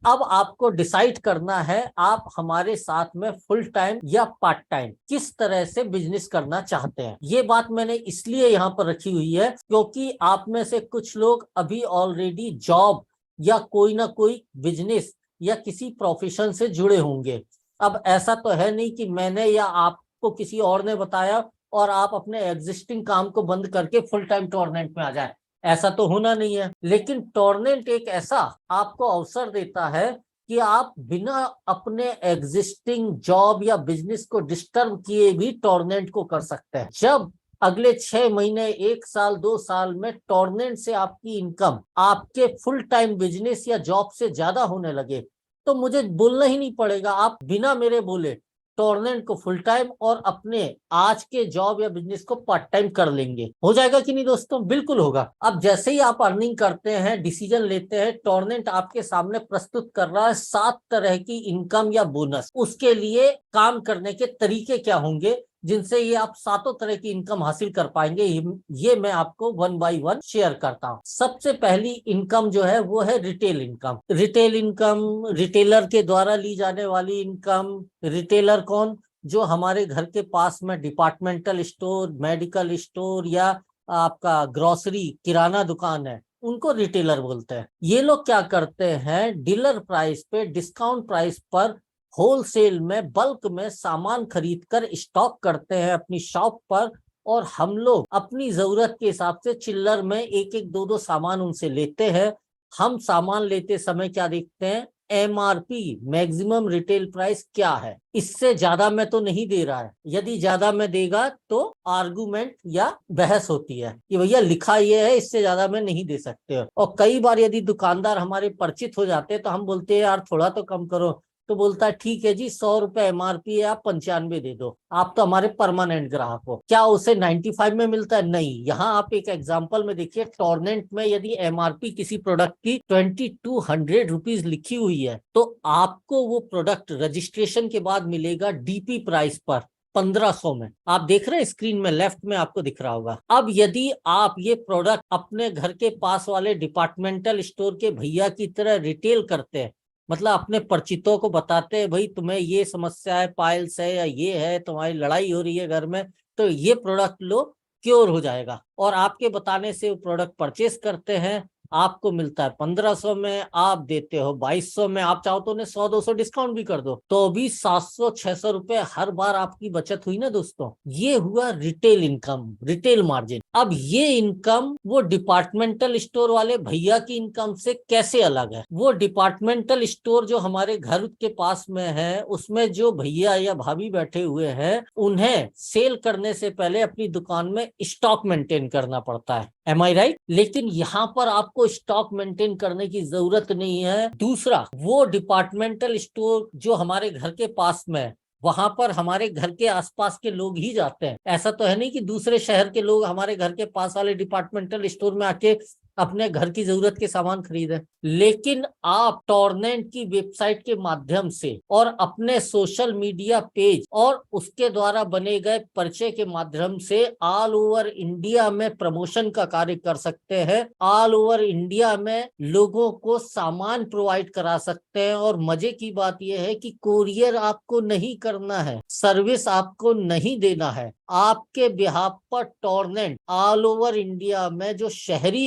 अब आपको डिसाइड करना है आप हमारे साथ में फुल टाइम या पार्ट टाइम किस तरह से बिजनेस करना चाहते हैं। ये बात मैंने इसलिए यहाँ पर रखी हुई है क्योंकि आप में से कुछ लोग अभी ऑलरेडी जॉब या कोई ना कोई बिजनेस या किसी प्रोफेशन से जुड़े होंगे। अब ऐसा तो है नहीं कि मैंने या आपको किसी और ने बताया और आप अपने एग्जिस्टिंग काम को बंद करके फुल टाइम टॉर्नेंट में आ जाए, ऐसा तो होना नहीं है। लेकिन टॉर्नेंट एक ऐसा आपको अवसर देता है कि आप बिना अपने एग्जिस्टिंग जॉब या बिजनेस को डिस्टर्ब किए भी टॉर्नेंट को कर सकते हैं। जब अगले 6 महीने, 1 साल, 2 साल में टॉर्नेंट से आपकी इनकम आपके फुल टाइम बिजनेस या जॉब से ज्यादा होने लगे, तो मुझे बोलना ही नहीं पड़ेगा, आप बिना मेरे बोले टॉर्नेंट को फुल टाइम और अपने आज के जॉब या बिजनेस को पार्ट टाइम कर लेंगे। हो जाएगा कि नहीं दोस्तों? बिल्कुल होगा। अब जैसे ही आप अर्निंग करते हैं, डिसीजन लेते हैं, टॉर्नेंट आपके सामने प्रस्तुत कर रहा है 7 तरह की इनकम या बोनस। उसके लिए काम करने के तरीके क्या होंगे जिनसे ये आप 7 तरह की इनकम हासिल कर पाएंगे, ये मैं आपको 1 बाय 1 शेयर करता हूँ। सबसे पहली इनकम जो है वो है retail income. Retail income, retailer के द्वारा ली जाने वाली इनकम। रिटेलर कौन? जो हमारे घर के पास में डिपार्टमेंटल स्टोर, मेडिकल स्टोर या आपका ग्रोसरी किराना दुकान है, उनको रिटेलर बोलते हैं। ये लोग क्या करते हैं, डीलर प्राइस पे, डिस्काउंट प्राइस पर होलसेल में, बल्क में सामान खरीदकर स्टॉक करते हैं अपनी शॉप पर, और हम लोग अपनी जरूरत के हिसाब से चिल्लर में 1-1, 2-2 सामान उनसे लेते हैं। हम सामान लेते समय क्या देखते हैं, MRP, मैक्सिमम रिटेल प्राइस क्या है, इससे ज्यादा में तो नहीं दे रहा है। यदि ज्यादा में देगा तो आर्गुमेंट या बहस होती है कि भैया लिखा ये है, इससे ज्यादा में नहीं दे सकते हो। और कई बार यदि दुकानदार हमारे परिचित हो जाते हैं तो हम बोलते हैं यार थोड़ा तो कम करो, तो बोलता है ठीक है जी, 100 रुपए MRP है, आप 95 दे दो, आप तो हमारे परमानेंट ग्राहक हो। क्या उसे 95 में मिलता है? नहीं। यहाँ आप एक एग्जांपल में देखिए, टॉर्नेंट में यदि MRP किसी प्रोडक्ट की 2200 रुपीज लिखी हुई है, तो आपको वो प्रोडक्ट रजिस्ट्रेशन के बाद मिलेगा DP प्राइस पर 1500 में। आप देख रहे हैं स्क्रीन में लेफ्ट में आपको दिख रहा होगा। अब यदि आप ये प्रोडक्ट अपने घर के पास वाले डिपार्टमेंटल स्टोर के भैया की तरह रिटेल करते हैं, मतलब अपने परिचितों को बताते हैं भाई तुम्हें ये समस्या है, पाइल्स है या ये है, तुम्हारी लड़ाई हो रही है घर में, तो ये प्रोडक्ट लो, क्योर हो जाएगा। और आपके बताने से वो प्रोडक्ट परचेस करते हैं, आपको मिलता है 1500 में, आप देते हो 2200 में। आप चाहो तो उन्हें 100-200 डिस्काउंट भी कर दो, तो भी 700-600 रुपए हर बार आपकी बचत हुई ना दोस्तों। ये हुआ रिटेल इनकम, रिटेल मार्जिन। अब ये इनकम वो डिपार्टमेंटल स्टोर वाले भैया की इनकम से कैसे अलग है? वो डिपार्टमेंटल स्टोर जो हमारे घर के पास में है, उसमें जो भैया या भाभी बैठे हुए हैं, उन्हें सेल करने से पहले अपनी दुकान में स्टॉक मेंटेन करना पड़ता है। एम आई राइट? लेकिन यहाँ पर आपको स्टॉक मेंटेन करने की जरूरत नहीं है। दूसरा, वो डिपार्टमेंटल स्टोर जो हमारे घर के पास में है, वहां पर हमारे घर के आसपास के लोग ही जाते हैं। ऐसा तो है नहीं कि दूसरे शहर के लोग हमारे घर के पास वाले डिपार्टमेंटल स्टोर में आके अपने घर की जरूरत के सामान खरीदें। लेकिन आप टॉर्नेंट की वेबसाइट के माध्यम से और अपने सोशल मीडिया पेज और उसके द्वारा बने गए परिचय के माध्यम से ऑल ओवर इंडिया में प्रमोशन का कार्य कर सकते हैं। ऑल ओवर इंडिया में लोगों को सामान प्रोवाइड करा सकते हैं। और मजे की बात यह है कि कोरियर आपको नहीं करना है, सर्विस आपको नहीं देना है। आपके बिहाफ पर टॉर्नेंट ऑल ओवर इंडिया में जो शहरी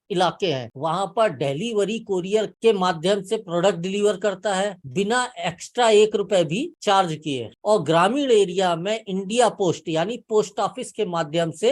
इलाके हैं, वहां पर डिलीवरी कोरियर के माध्यम से प्रोडक्ट डिलीवर करता है बिना एक्स्ट्रा 1 रुपए भी चार्ज किए। और ग्रामीण एरिया में इंडिया पोस्ट यानी पोस्ट ऑफिस के माध्यम से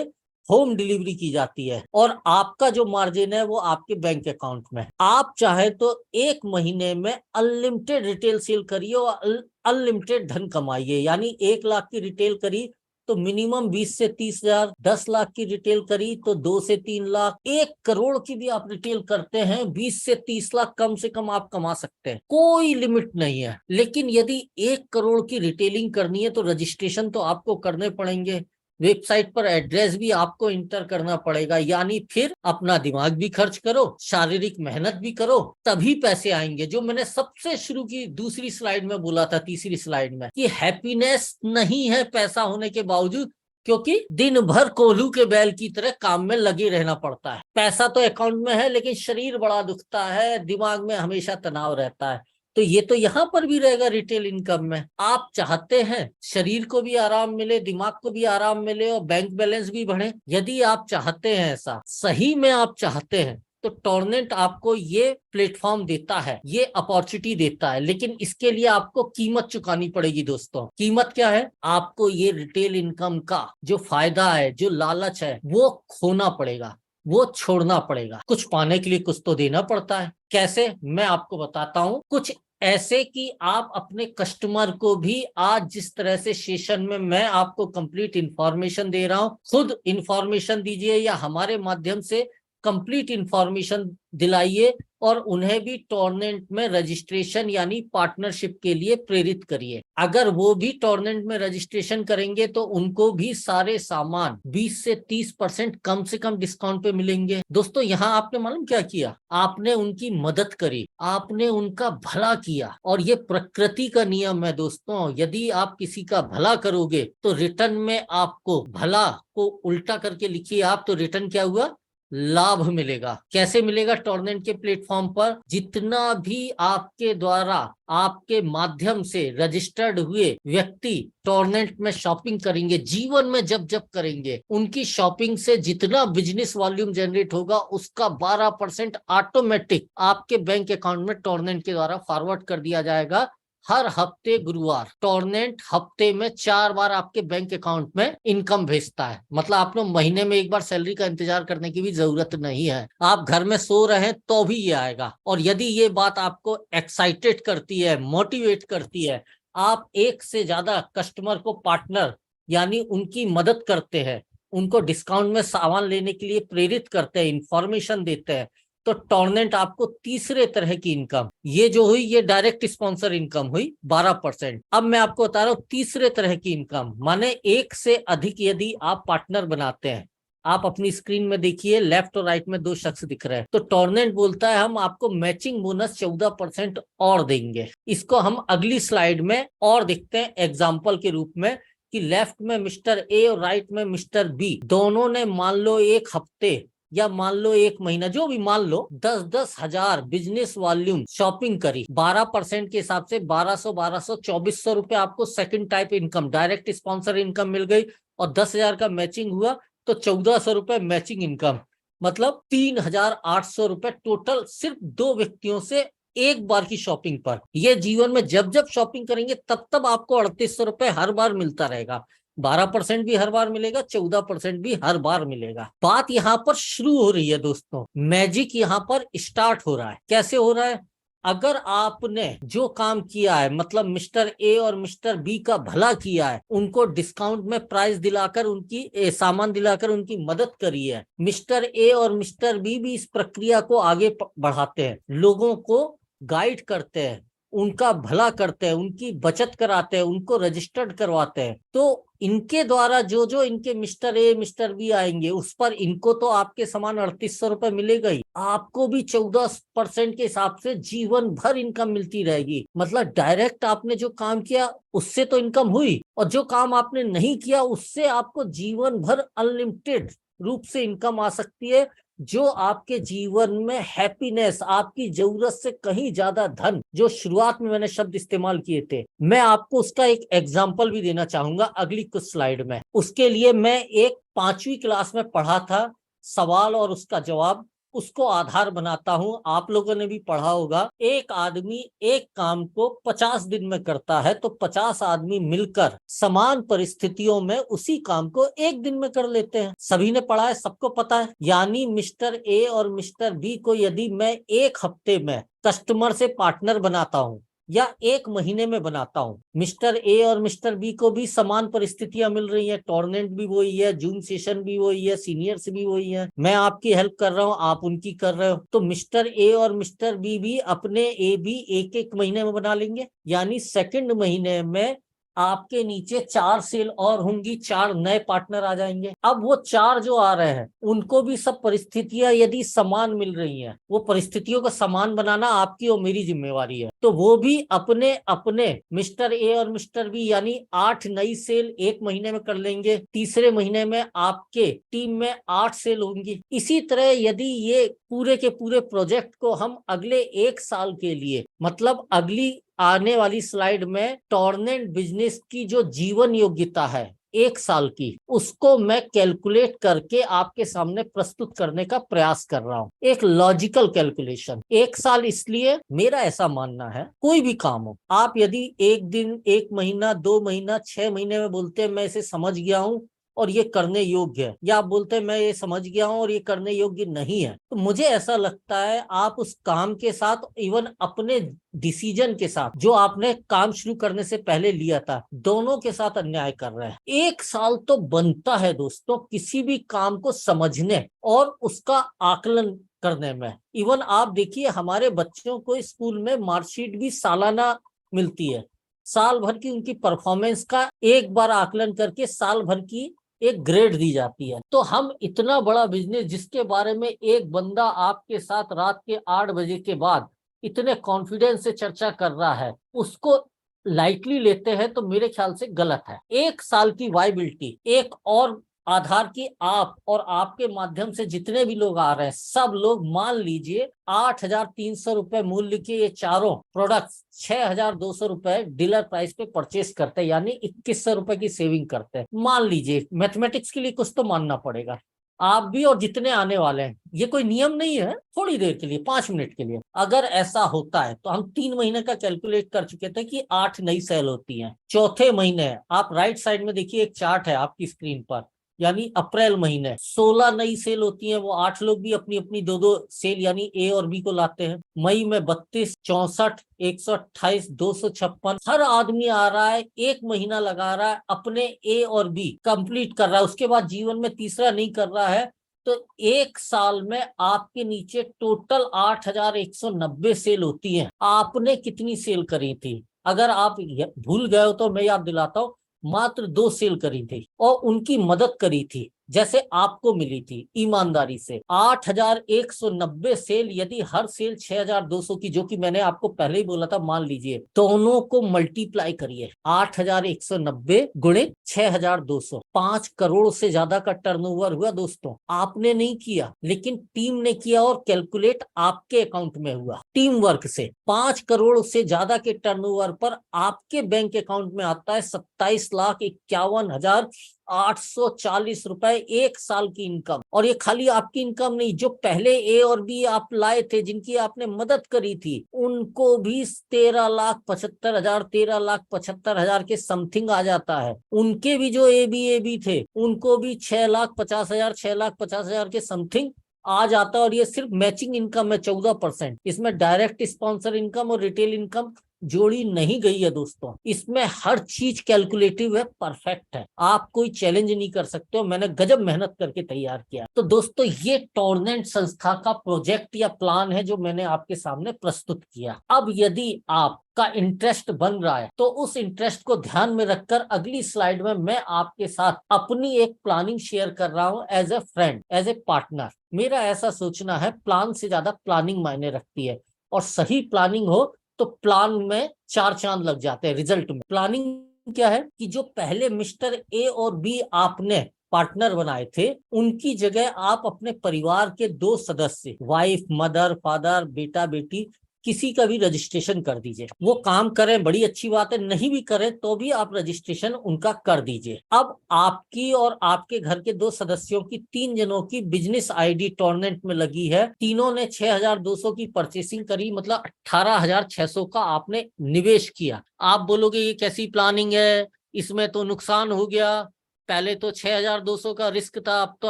होम डिलीवरी की जाती है। और आपका जो मार्जिन है वो आपके बैंक अकाउंट में। आप चाहे तो 1 महीने में अनलिमिटेड रिटेल सेल करिए और अनलिमिटेड धन कमाइए। यानी 1 लाख की रिटेल करी तो मिनिमम 20 से 30 हजार, 10 लाख की रिटेल करी तो 2 से 3 लाख, 1 करोड़ की भी आप रिटेल करते हैं, 20 से 30 लाख कम से कम आप कमा सकते हैं, कोई लिमिट नहीं है। लेकिन यदि 1 करोड़ की रिटेलिंग करनी है तो रजिस्ट्रेशन तो आपको करने पड़ेंगे, वेबसाइट पर एड्रेस भी आपको इंटर करना पड़ेगा। यानी फिर अपना दिमाग भी खर्च करो, शारीरिक मेहनत भी करो, तभी पैसे आएंगे। जो मैंने सबसे शुरू की दूसरी स्लाइड में बोला था, तीसरी स्लाइड में, कि हैप्पीनेस नहीं है पैसा होने के बावजूद, क्योंकि दिन भर कोल्हू के बैल की तरह काम में लगे रहना पड़ता है। पैसा तो अकाउंट में है लेकिन शरीर बड़ा दुखता है, दिमाग में हमेशा तनाव रहता है। तो ये तो यहाँ पर भी रहेगा रिटेल इनकम में। आप चाहते हैं शरीर को भी आराम मिले, दिमाग को भी आराम मिले और बैंक बैलेंस भी बढ़े। यदि आप चाहते हैं, ऐसा सही में आप चाहते हैं, तो टॉर्नेंट आपको ये प्लेटफॉर्म देता है, ये अपॉर्चुनिटी देता है। लेकिन इसके लिए आपको कीमत चुकानी पड़ेगी दोस्तों। कीमत क्या है? आपको ये रिटेल इनकम का जो फायदा है, जो लालच है, वो खोना पड़ेगा, वो छोड़ना पड़ेगा। कुछ पाने के लिए कुछ तो देना पड़ता है। कैसे? मैं आपको बताता हूँ। कुछ ऐसे कि आप अपने कस्टमर को भी आज जिस तरह से सेशन में मैं आपको कंप्लीट इंफॉर्मेशन दे रहा हूँ, खुद इंफॉर्मेशन दीजिए या हमारे माध्यम से कंप्लीट इंफॉर्मेशन दिलाइए और उन्हें भी टॉर्नेंट में रजिस्ट्रेशन यानी पार्टनरशिप के लिए प्रेरित करिए। अगर वो भी टॉर्नेंट में रजिस्ट्रेशन करेंगे तो उनको भी सारे सामान 20 से 30% कम से कम डिस्काउंट पे मिलेंगे। दोस्तों, यहाँ आपने मालूम क्या किया? आपने उनकी मदद करी, आपने उनका भला किया। और ये प्रकृति का नियम है दोस्तों, यदि आप किसी का भला करोगे तो रिटर्न में आपको भला को उल्टा करके लिखिए आप, तो रिटर्न क्या हुआ? लाभ मिलेगा। कैसे मिलेगा? टॉर्नेंट के प्लेटफॉर्म पर जितना भी आपके द्वारा, आपके माध्यम से रजिस्टर्ड हुए व्यक्ति टॉर्नेंट में शॉपिंग करेंगे, जीवन में जब जब करेंगे, उनकी शॉपिंग से जितना बिजनेस वॉल्यूम जनरेट होगा उसका 12% ऑटोमेटिक आपके बैंक अकाउंट में टॉर्नेंट के द्वारा फॉरवर्ड कर दिया जाएगा। हर हफ्ते गुरुवार टॉर्नेंट हफ्ते में 4 बार आपके बैंक अकाउंट में इनकम भेजता है। मतलब आपको महीने में 1 बार सैलरी का इंतजार करने की भी जरूरत नहीं है। आप घर में सो रहे हैं तो भी ये आएगा। और यदि ये बात आपको एक्साइटेड करती है, मोटिवेट करती है, आप 1 से ज्यादा कस्टमर को पार्टनर यानी उनकी मदद करते हैं, उनको डिस्काउंट में सामान लेने के लिए प्रेरित करते हैं, इंफॉर्मेशन देते हैं, तो टॉर्नेंट आपको तीसरे तरह की इनकम, ये जो हुई ये डायरेक्ट स्पॉन्सर इनकम हुई 12%। अब मैं आपको बता रहा हूँ तीसरे तरह की इनकम, माने एक से अधिक यदि आप पार्टनर बनाते हैं। आप अपनी स्क्रीन में देखिए, लेफ्ट और राइट में दो शख्स दिख रहे हैं, तो टॉर्नेंट बोलता है हम आपको मैचिंग बोनस 14% और देंगे। इसको हम अगली स्लाइड में और देखते हैं एग्जाम्पल के रूप में, कि लेफ्ट में मिस्टर ए और राइट में मिस्टर बी, दोनों ने मान लो एक हफ्ते या मान लो एक महीना, जो भी मान लो 10-10 हजार बिजनेस वॉल्यूम शॉपिंग करी, 12% के हिसाब से 1200 2400 रुपए आपको second type income direct sponsor income मिल गई, और 10,000 का मैचिंग हुआ तो 1400 रुपए मैचिंग इनकम, मतलब 3,800 रुपए टोटल सिर्फ दो व्यक्तियों से एक बार की शॉपिंग पर। ये जीवन में जब जब शॉपिंग करेंगे तब तब आपको 3800 रुपए हर बार मिलता रहेगा। 12% भी हर बार मिलेगा, 14% भी हर बार मिलेगा। बात यहाँ पर शुरू हो रही है दोस्तों, मैजिक यहाँ पर स्टार्ट हो रहा है। कैसे हो रहा है? अगर आपने जो काम किया है, मतलब मिस्टर ए और मिस्टर बी का भला किया है, उनको डिस्काउंट में प्राइस दिलाकर उनकी सामान दिलाकर उनकी मदद करी है, मिस्टर ए और मिस्टर बी भी इस प्रक्रिया को आगे बढ़ाते हैं, लोगों को गाइड करते हैं, उनका भला करते हैं, उनकी बचत कराते हैं, उनको रजिस्टर्ड करवाते हैं, तो इनके द्वारा जो जो इनके मिस्टर ए मिस्टर बी आएंगे उस पर इनको तो आपके समान 3800 रुपए मिलेगा ही, आपको भी 14% के हिसाब से जीवन भर इनकम मिलती रहेगी। मतलब डायरेक्ट आपने जो काम किया उससे तो इनकम हुई, और जो काम आपने नहीं किया उससे आपको जीवन भर अनलिमिटेड रूप से इनकम आ सकती है, जो आपके जीवन में हैप्पीनेस, आपकी जरूरत से कहीं ज्यादा धन, जो शुरुआत में मैंने शब्द इस्तेमाल किए थे, मैं आपको उसका एक एग्जांपल भी देना चाहूंगा अगली कुछ स्लाइड में। उसके लिए मैं एक 5वीं क्लास में पढ़ा था सवाल और उसका जवाब, उसको आधार बनाता हूं। आप लोगों ने भी पढ़ा होगा, एक आदमी एक काम को 50 दिन में करता है तो 50 आदमी मिलकर समान परिस्थितियों में उसी काम को एक दिन में कर लेते हैं। सभी ने पढ़ा है, सबको पता है। यानी मिस्टर ए और मिस्टर बी को यदि मैं एक हफ्ते में कस्टमर से पार्टनर बनाता हूं या एक महीने में बनाता हूं, मिस्टर ए और मिस्टर बी को भी समान परिस्थितियां मिल रही हैं, टॉर्नेंट भी वही है, जून सेशन भी वही है, सीनियर्स भी वही है, मैं आपकी हेल्प कर रहा हूं, आप उनकी कर रहे हो, तो मिस्टर ए और मिस्टर बी भी अपने ए भी एक एक महीने में बना लेंगे। यानी सेकंड महीने में आपके नीचे 4 सेल और होंगी, 4 नए पार्टनर आ जाएंगे। अब वो 4 जो आ रहे हैं उनको भी सब परिस्थितियां यदि समान मिल रही हैं, वो परिस्थितियों को समान बनाना आपकी और मेरी जिम्मेवारी है, तो वो भी अपने अपने मिस्टर ए और मिस्टर बी यानी 8 नई सेल एक महीने में कर लेंगे। तीसरे महीने में आपके टीम में 8 सेल होंगी। इसी तरह यदि ये पूरे के पूरे प्रोजेक्ट को हम अगले 1 साल के लिए, मतलब अगली आने वाली स्लाइड में टॉर्नेंट बिजनेस की जो जीवन योग्यता है 1 साल की, उसको मैं कैलकुलेट करके आपके सामने प्रस्तुत करने का प्रयास कर रहा हूं। एक लॉजिकल कैलकुलेशन। 1 साल इसलिए, मेरा ऐसा मानना है, कोई भी काम हो, आप यदि 1 दिन, 1 महीना, 2 महीना, 6 महीने में बोलते हैं मैं इसे समझ गया हूं और ये करने योग्य है, या आप बोलते हैं मैं ये समझ गया हूं और ये करने योग्य नहीं है, तो मुझे ऐसा लगता है आप उस काम के साथ, इवन अपने डिसीजन के साथ जो आपने काम शुरू करने से पहले लिया था, दोनों के साथ अन्याय कर रहे हैं। 1 साल तो बनता है दोस्तों किसी भी काम को समझने और उसका आकलन करने में। इवन आप देखिए हमारे बच्चों को स्कूल में मार्कशीट भी सालाना मिलती है, साल भर की उनकी परफॉर्मेंस का एक बार आकलन करके साल भर की एक ग्रेड दी जाती है। तो हम इतना बड़ा बिजनेस जिसके बारे में एक बंदा आपके साथ रात के 8 बजे के बाद इतने कॉन्फिडेंस से चर्चा कर रहा है, उसको लाइटली लेते हैं तो मेरे ख्याल से गलत है। 1 साल की वायबिलिटी, एक और आधार की आप और आपके माध्यम से जितने भी लोग आ रहे हैं, सब लोग मान लीजिए 8,300 रुपए मूल्य के ये चारों प्रोडक्ट्स 6,200 रुपए डीलर प्राइस पे परचेस करते हैं, यानी 2,100 रुपए की सेविंग करते हैं। मान लीजिए, मैथमेटिक्स के लिए कुछ तो मानना पड़ेगा, आप भी और जितने आने वाले हैं, ये कोई नियम नहीं है, थोड़ी देर के लिए, 5 मिनट के लिए। अगर ऐसा होता है तो हम 3 महीने का कैलकुलेट कर चुके थे कि 8 नई सेल होती हैं। चौथे महीने आप राइट साइड में देखिए, एक चार्ट है आपकी स्क्रीन पर, यानी अप्रैल महीने 16 नई सेल होती हैं, वो 8 लोग भी अपनी अपनी 2-2 सेल यानी ए और बी को लाते हैं। मई में 32, 64, 128, 256, हर आदमी आ रहा है, 1 महीना लगा रहा है, अपने ए और बी कंप्लीट कर रहा है, उसके बाद जीवन में तीसरा नहीं कर रहा है, तो एक साल में आपके नीचे टोटल 8,190 सेल होती है। आपने कितनी सेल करी थी? अगर आप भूल गए हो तो मैं याद दिलाता हूँ, मात्र 2 सेल करी थी और उनकी मदद करी थी जैसे आपको मिली थी ईमानदारी से। 8,190 सेल, यदि हर सेल 6,200 की, जो कि मैंने आपको पहले ही बोला था, मान लीजिए दोनों को मल्टीप्लाई करिए, 8,190 गुणित 6,200, 5 करोड़ से ज्यादा का टर्नओवर हुआ दोस्तों। आपने नहीं किया लेकिन टीम ने किया और कैलकुलेट आपके अकाउंट में हुआ टीम वर्क से। 5 करोड़ से ज्यादा के टर्नओवर पर आपके बैंक अकाउंट में आता है 27,51,840 रुपए एक साल की इनकम। और ये खाली आपकी इनकम नहीं, जो पहले ए और बी आप लाए थे, जिनकी आपने मदद करी थी, उनको भी 13,75,000 13,75,000 के समथिंग आ जाता है। उनके भी जो ए बी थे, उनको भी 6,50,000 6,50,000 के समथिंग आ जाता है। और ये सिर्फ मैचिंग इनकम है 14%। इसमें डायरेक्ट स्पॉन्सर इनकम और रिटेल इनकम जोड़ी नहीं गई है दोस्तों। इसमें हर चीज कैलकुलेटिव है, परफेक्ट है, आप कोई चैलेंज नहीं कर सकते हो। मैंने गजब मेहनत करके तैयार किया। तो दोस्तों ये टॉर्नेंट संस्था का प्रोजेक्ट या प्लान है जो मैंने आपके सामने प्रस्तुत किया। अब यदि आपका इंटरेस्ट बन रहा है तो उस इंटरेस्ट को ध्यान में रखकर अगली स्लाइड में मैं आपके साथ अपनी एक प्लानिंग शेयर कर रहा हूं as a friend, as a partner. मेरा ऐसा सोचना है, प्लान से ज्यादा प्लानिंग मायने रखती है, और सही प्लानिंग हो तो प्लान में 4 चांद लग जाते हैं रिजल्ट में। प्लानिंग क्या है कि जो पहले मिस्टर ए और बी आपने पार्टनर बनाए थे, उनकी जगह आप अपने परिवार के 2 सदस्य, वाइफ, मदर, फादर, बेटा, बेटी, किसी का भी रजिस्ट्रेशन कर दीजिए। वो काम करें बड़ी अच्छी बात है, नहीं भी करें तो भी आप रजिस्ट्रेशन उनका कर दीजिए। अब आपकी और आपके घर के 2 सदस्यों की, 3 जनों की बिजनेस आईडी टॉर्नेंट में लगी है। तीनों ने 6,200 की परचेसिंग करी, मतलब 18,600 का आपने निवेश किया। आप बोलोगे ये कैसी प्लानिंग है, इसमें तो नुकसान हो गया, पहले तो 6,200 का रिस्क था, अब तो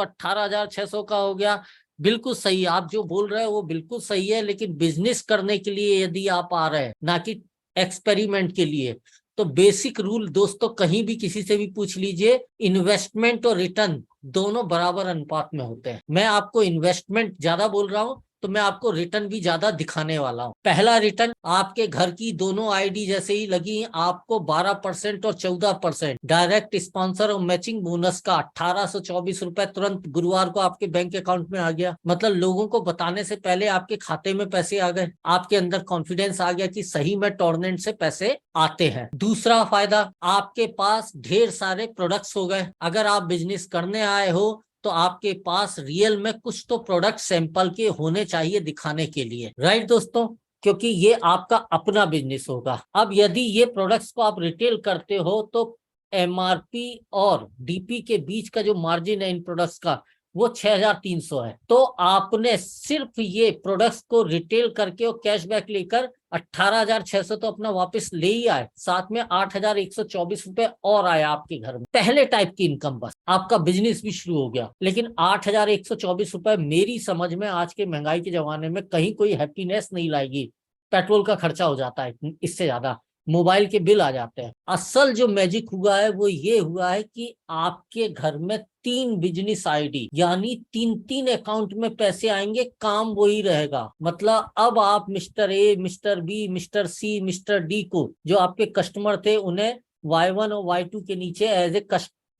18,600 का हो गया। बिल्कुल सही, आप जो बोल रहे हैं वो बिल्कुल सही है, लेकिन बिजनेस करने के लिए यदि आप आ रहे हैं, ना कि एक्सपेरिमेंट के लिए, तो बेसिक रूल दोस्तों कहीं भी किसी से भी पूछ लीजिए, इन्वेस्टमेंट और रिटर्न दोनों बराबर अनुपात में होते हैं। मैं आपको इन्वेस्टमेंट ज्यादा बोल रहा हूं तो मैं आपको रिटर्न भी ज्यादा दिखाने वाला हूं। पहला रिटर्न, आपके घर की दोनों आईडी जैसे ही लगी, आपको 12% और 14% डायरेक्ट स्पॉन्सर और मैचिंग बोनस का 1,824 रुपए तुरंत गुरुवार को आपके बैंक अकाउंट में आ गया। मतलब लोगों को बताने से पहले आपके खाते में पैसे आ गए, आपके अंदर कॉन्फिडेंस आ गया कि सही में टॉर्नेंट से पैसे आते हैं। दूसरा फायदा, आपके पास ढेर सारे प्रोडक्ट्स हो गए। अगर आप बिजनेस करने आए हो तो आपके पास रियल में कुछ तो प्रोडक्ट सैंपल के होने चाहिए दिखाने के लिए, राइट दोस्तों, क्योंकि ये आपका अपना बिजनेस होगा। अब यदि ये प्रोडक्ट्स को आप रिटेल करते हो तो एमआरपी और डीपी के बीच का जो मार्जिन है इन प्रोडक्ट्स का, वो 6,300 है। तो आपने सिर्फ ये प्रोडक्ट्स को रिटेल करके और कैशबैक लेकर 18,600 तो अपना वापस ले ही आए, साथ में 8,124 रुपए और आया आपके घर में। पहले टाइप की इनकम, बस आपका बिजनेस भी शुरू हो गया। लेकिन 8,124 रुपए मेरी समझ में आज के महंगाई के जमाने में कहीं कोई हैप्पीनेस नहीं लाएगी। पेट्रोल का खर्चा हो जाता है इससे ज्यादा, मोबाइल के बिल आ जाते हैं। असल जो मैजिक हुआ है वो ये हुआ है कि आपके घर में 3 बिजनेस आईडी, यानी 3 अकाउंट में पैसे आएंगे, काम वही रहेगा। मतलब अब आप mister A, mister B, mister C, mister D को, जो आपके कस्टमर थे, उन्हें Y1 और Y2 के नीचे एज ए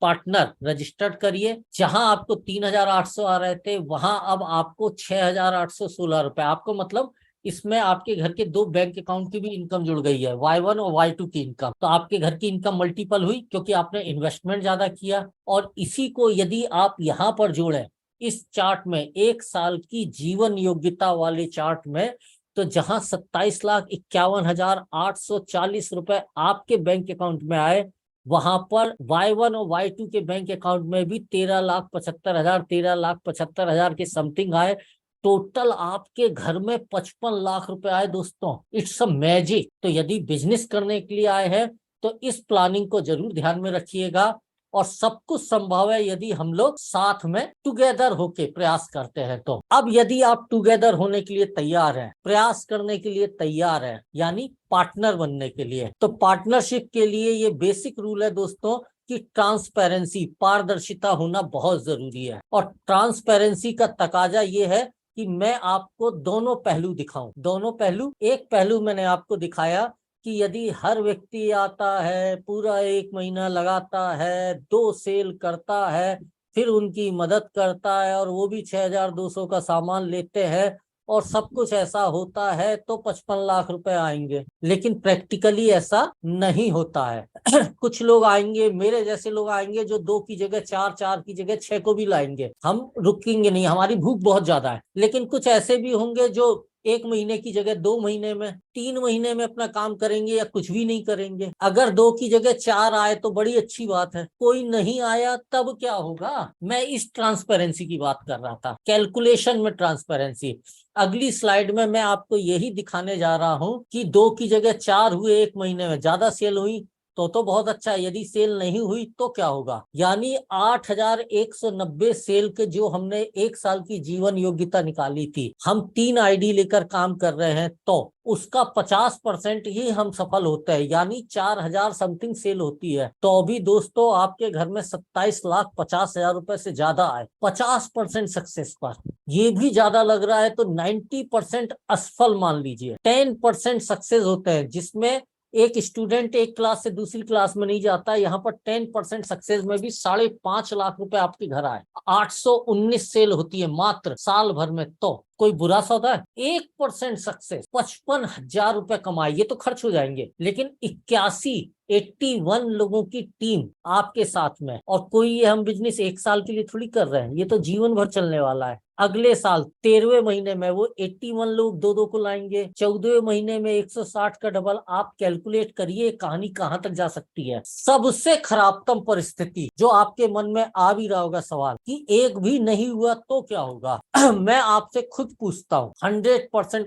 पार्टनर रजिस्टर्ड करिए। जहां आपको 3,800 आ रहे थे, वहां अब आपको 6,816 रुपए, आपको मतलब इसमें आपके घर के 2 बैंक अकाउंट की भी इनकम जुड़ गई है, Y1 और Y2 की इनकम। तो आपके घर की इनकम मल्टीपल हुई क्योंकि आपने इन्वेस्टमेंट ज्यादा किया। और इसी को यदि आप यहाँ पर जोड़ें इस चार्ट में, 1 साल की जीवन योग्यता वाले चार्ट में, तो जहां 27,51,840 रुपए आपके बैंक अकाउंट में आए, वहां पर Y1 और Y2 के बैंक अकाउंट में भी 13,75,000 13,75,000 के समथिंग आए। टोटल आपके घर में 55 लाख रुपए आए दोस्तों। It's a magic. तो यदि बिजनेस करने के लिए आए हैं तो इस प्लानिंग को जरूर ध्यान में रखिएगा, और सब कुछ संभव है यदि हम लोग साथ में टुगेदर होके प्रयास करते हैं। तो अब यदि आप टुगेदर होने के लिए तैयार हैं, प्रयास करने के लिए तैयार हैं, यानी पार्टनर बनने के लिए, तो पार्टनरशिप के लिए ये बेसिक रूल है दोस्तों कि कि ट्रांसपेरेंसी, पारदर्शिता होना बहुत जरूरी है। और ट्रांसपेरेंसी का तकाजा ये है कि मैं आपको दोनों पहलू दिखाऊं। दोनों पहलू, एक पहलू मैंने आपको दिखाया कि यदि हर व्यक्ति आता है, पूरा 1 महीना लगाता है, 2 सेल करता है, फिर उनकी मदद करता है और वो भी 6200 का सामान लेते हैं और सब कुछ ऐसा होता है तो 55 लाख रुपए आएंगे। लेकिन प्रैक्टिकली ऐसा नहीं होता है। कुछ लोग आएंगे, मेरे जैसे लोग आएंगे जो 2 की जगह 4, 4 की जगह 6 को भी लाएंगे। हम रुकेंगे नहीं, हमारी भूख बहुत ज्यादा है। लेकिन कुछ ऐसे भी होंगे जो 1 महीने की जगह 2 महीने में, 3 महीने में अपना काम करेंगे या कुछ भी नहीं करेंगे। अगर 2 की जगह 4 आए तो बड़ी अच्छी बात है। कोई नहीं आया तब क्या होगा? मैं इस ट्रांसपेरेंसी की बात कर रहा था, कैलकुलेशन में ट्रांसपेरेंसी। अगली स्लाइड में मैं आपको यही दिखाने जा रहा हूं कि 2 की जगह 4 हुए 1 महीने में, ज्यादा सेल हुई तो बहुत अच्छा है। यदि सेल नहीं हुई तो क्या होगा? यानी 8190 सेल के जो हमने 1 साल की जीवन योग्यता निकाली थी, हम 3 आईडी लेकर काम कर रहे हैं तो उसका 50% ही हम सफल होते हैं, यानी 4000 समथिंग सेल होती है। तो अभी दोस्तों आपके घर में 27,50,000 रुपए से ज्यादा आए 50% सक्सेस पर। ये भी ज्यादा लग रहा है तो 90% असफल मान लीजिए। 10% सक्सेस होते हैं, जिसमें एक स्टूडेंट एक क्लास से दूसरी क्लास में नहीं जाता। यहाँ पर 10% सक्सेस में भी 5.5 लाख रुपए आपके घर आए। 819 सेल होती है मात्र साल भर में, तो कोई बुरा सौदा है? 1% सक्सेस 55,000 रुपए कमाए, ये तो खर्च हो जाएंगे। लेकिन 81 लोगों की टीम आपके साथ में, और कोई ये हम बिजनेस 1 साल के लिए थोड़ी कर रहे हैं, ये तो जीवन भर चलने वाला है। अगले साल 13वें महीने में वो 81 लोग 2-2 को लाएंगे। 14वें महीने में 160 का डबल। आप कैलकुलेट करिए कहानी कहां तक जा सकती है। सबसे खराबतम परिस्थिति जो आपके मन में आ भी रहा होगा सवाल कि एक भी नहीं हुआ तो क्या होगा? मैं आपसे खुद पूछता हूँ, 100%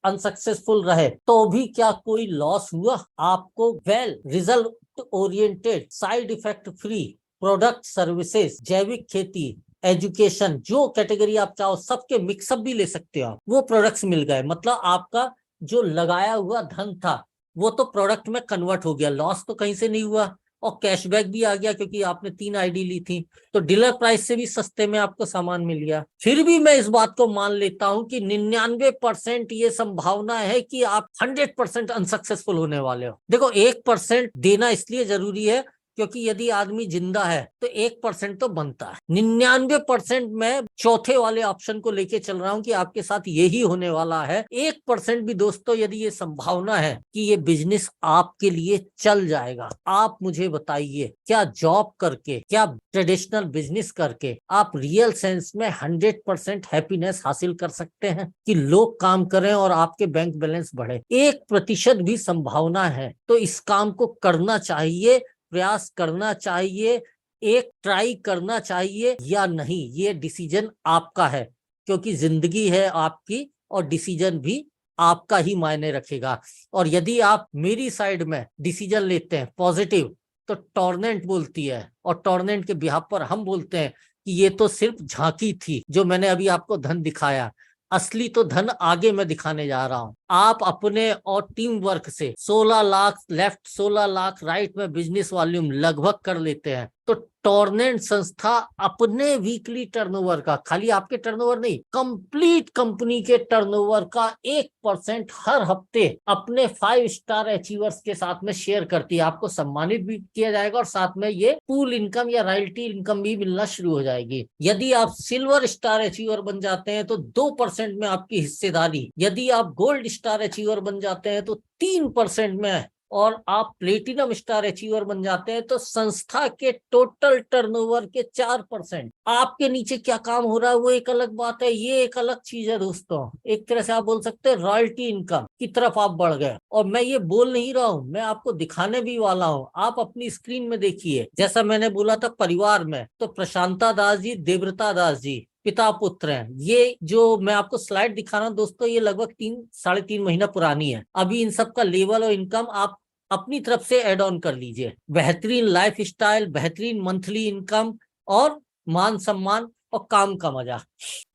अनसक्सेसफुल रहे तो भी क्या कोई लॉस हुआ? आपको well result oriented, side effect free product, services, जैविक खेती, एजुकेशन, जो कैटेगरी आप चाहो सबके मिक्सअप भी ले सकते हो, वो प्रोडक्ट्स मिल गए। मतलब आपका जो लगाया हुआ धन था वो तो प्रोडक्ट में कन्वर्ट हो गया, लॉस तो कहीं से नहीं हुआ, और कैशबैक भी आ गया क्योंकि आपने 3 आईडी ली थी, तो डीलर प्राइस से भी सस्ते में आपको सामान मिल गया। फिर भी मैं इस बात को मान लेता हूं कि 99% ये संभावना है कि आप 100% अनसक्सेसफुल होने वाले हो। देखो 1% देना इसलिए जरूरी है क्योंकि यदि आदमी जिंदा है तो 1% तो बनता है। 99% में चौथे वाले ऑप्शन को लेके चल रहा हूं कि आपके साथ यही होने वाला है। 1% भी दोस्तों यदि ये संभावना है कि ये बिजनेस आपके लिए चल जाएगा, आप मुझे बताइए, क्या जॉब करके, क्या ट्रेडिशनल बिजनेस करके आप रियल सेंस में 100% हैप्पीनेस हासिल कर सकते हैं कि लोग काम करें और आपके बैंक बैलेंस बढ़े? 1% भी संभावना है तो इस काम को करना चाहिए, प्रयास करना चाहिए, एक ट्राई करना चाहिए या नहीं, ये डिसीजन आपका है। क्योंकि जिंदगी है आपकी और डिसीजन भी आपका ही मायने रखेगा। और यदि आप मेरी साइड में डिसीजन लेते हैं पॉजिटिव, तो टॉर्नेंट बोलती है, और टॉर्नेंट के बिहाफ पर हम बोलते हैं कि ये तो सिर्फ झांकी थी, जो मैंने अभी आपको धन दिखाया, असली तो धन आगे मैं दिखाने जा रहा हूं। आप अपने और टीम वर्क से 16 लाख लेफ्ट 16 लाख राइट में बिजनेस वॉल्यूम लगभग कर लेते हैं, तो टॉर्नेंट संस्था अपने वीकली टर्नओवर का, खाली आपके टर्नओवर नहीं, कंप्लीट कंपनी के टर्नओवर का 1% हर हफ्ते अपने 5 स्टार अचीवर्स के साथ में शेयर करती है। आपको सम्मानित भी किया जाएगा और साथ में ये पूल इनकम या रॉयल्टी इनकम भी मिलना शुरू हो जाएगी। यदि आप सिल्वर स्टार अचीवर बन जाते हैं तो 2% में आपकी हिस्सेदारी, यदि आप गोल्ड स्टार अचीवर बन जाते हैं तो 3% में, और आप प्लेटिनम स्टार अचीवर बन जाते हैं तो संस्था के टोटल टर्नओवर के 4%। आपके नीचे क्या काम हो रहा है वो एक अलग बात है, ये एक अलग चीज है दोस्तों। एक तरह से आप बोल सकते हैं रॉयल्टी इनकम की तरफ आप बढ़ गए। और मैं ये बोल नहीं रहा हूं, मैं आपको दिखाने भी वाला हूं। आप अपनी स्क्रीन में देखिए, जैसा मैंने बोला था परिवार में, तो प्रशांता दास जी, देवव्रता दास जी पिता पुत्र हैं। ये जो मैं आपको स्लाइड दिखा रहा हूं दोस्तों, ये लगभग 3-3.5 महीना पुरानी है। अभी इन सब का लेवल और इनकम आप अपनी तरफ से एड ऑन कर लीजिए। बेहतरीन लाइफ स्टाइल, बेहतरीन मंथली इनकम और मान सम्मान और काम का मजा।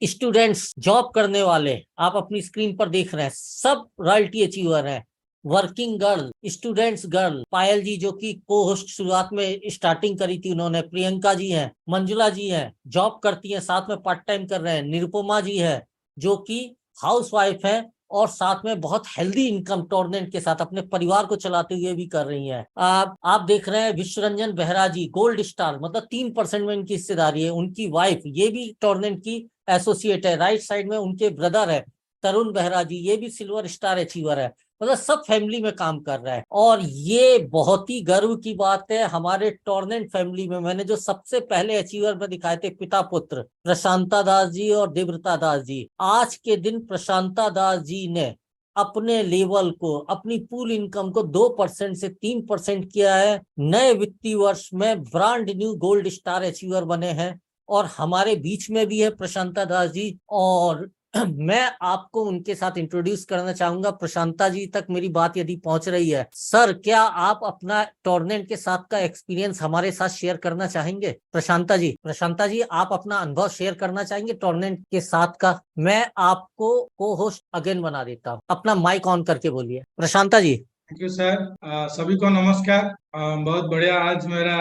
स्टूडेंट्स, जॉब करने वाले, आप अपनी स्क्रीन पर देख रहे हैं, सब रॉयल्टी अचीवर हैं। वर्किंग गर्ल, स्टूडेंट्स गर्ल, पायल जी जो कि को होस्ट शुरुआत में स्टार्टिंग करी थी उन्होंने, प्रियंका जी हैं, मंजुला जी हैं, जॉब करती हैं, साथ में पार्ट टाइम कर रहे हैं, निरुपमा जी है जो कि हाउस वाइफ है और साथ में बहुत हेल्दी इनकम टॉर्नेंट के साथ अपने परिवार को चलाते हुए भी कर रही हैं। आप देख रहे हैं विश्वरंजन बेहरा जी, गोल्ड स्टार, मतलब 3% में इनकी हिस्सेदारी है। उनकी वाइफ ये भी टॉर्नेंट की एसोसिएट है। राइट साइड में उनके ब्रदर है तरुण बेहरा जी, ये भी सिल्वर स्टार अचीवर है। मतलब सब फैमिली में काम कर रहा है और ये बहुत ही गर्व की बात है। हमारे टॉर्नेंट फैमिली में मैंने जो सबसे पहले अचीवर में दिखाए थे पिता पुत्र, प्रशांता दास जी और देवव्रता दास जी, आज के दिन प्रशांता दास जी ने अपने लेवल को, अपनी पूल इनकम को 2% से 3% किया है। नए वित्तीय वर्ष में brand new gold star achiever बने हैं और हमारे बीच में भी है प्रशांता दास जी। और मैं आपको उनके साथ इंट्रोड्यूस करना चाहूंगा। प्रशांता जी तक मेरी बात यदि पहुंच रही है, सर क्या आप अपना टॉर्नेंट के साथ का एक्सपीरियंस हमारे साथ शेयर करना चाहेंगे? प्रशांता जी आप अपना अनुभव शेयर करना चाहेंगे टॉर्नेंट के साथ का? मैं आपको को होस्ट अगेन बना देता हूँ, अपना माइक ऑन करके बोलिए Prashanta ji. Thank you sir. सभी को नमस्कार। बहुत बढ़िया। आज मेरा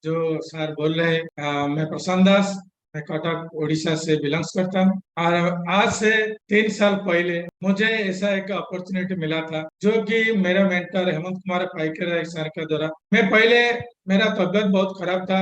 जो सर बोल रहे मैं प्रशांत दास, मैं कटक उड़ीसा से बिलोंग्स करता हूँ और आज से 3 साल पहले मुझे ऐसा एक अपॉर्चुनिटी मिला था जो कि मेरा मेंटर हेमंत कुमार पाइकर सर के द्वारा। मैं पहले मेरा तबियत बहुत खराब था,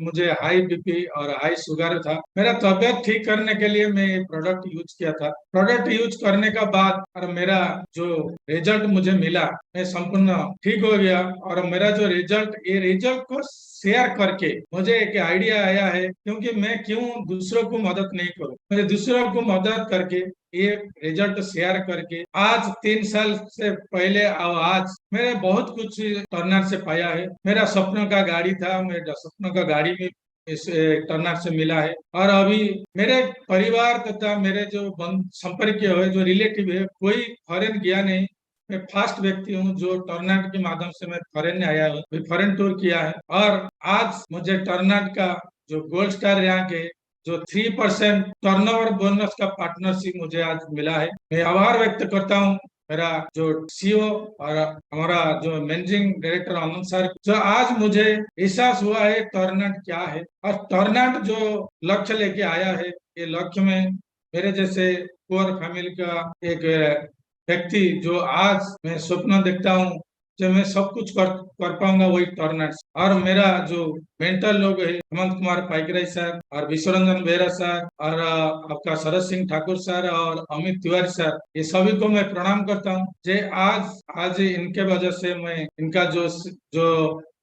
मुझे हाई बीपी और हाई शुगर था। मेरा तबियत ठीक करने के लिए मैं ये प्रोडक्ट यूज किया था। प्रोडक्ट यूज करने का बाद और मेरा जो रिजल्ट मुझे मिला, मैं संपूर्ण ठीक हो गया। और मेरा जो ये रिजल्ट को शेयर करके मुझे एक आइडिया आया है, क्योंकि मैं क्यों दूसरों को मदद नहीं करूं। मुझे दूसरों को मदद करके ये रिजल्ट शेयर करके आज 3 साल से पहले और आज मैंने बहुत कुछ टर्नर से पाया है। मेरा सपनों का गाड़ी था, मेरा सपनों का गाड़ी भी इस टर्नर से मिला है। और अभी मेरे परिवार तथा मेरे जो संपर्क है, जो रिलेटिव है, कोई फॉरेन गया नहीं। मैं फर्स्ट व्यक्ति हूँ जो टर्नाट के माध्यम से मैं फॉरेन आया हूँ, फॉरेन टूर किया है। और आज मुझे टर्नाट का जो गोल्ड स्टार रैंक है, जो 3% टर्नओवर बोनस का पार्टनरशिप मुझे आज मिला है। मैं आभार व्यक्त करता हूँ मेरा जो सीईओ और हमारा जो मैनेजिंग डायरेक्टर आनंद सर, जो आज मुझे एहसास हुआ है टर्नाट क्या है और टर्नाट जो लक्ष्य लेके आया है, ये लक्ष्य में मेरे जैसे पुअर फैमिली का एक व्यक्ति जो आज मैं स्वप्न देखता हूँ जब मैं सब कुछ कर पाऊंगा, वही टर्नर्स। और मेरा जो मेंटर लोग है, हेमंत कुमार पाइकराई सर और विश्वरंजन बेहरा सर और आपका शरद सिंह ठाकुर सर और अमित तिवारी सर, ये सभी को मैं प्रणाम करता हूँ। जे आज इनके वजह से मैं इनका जो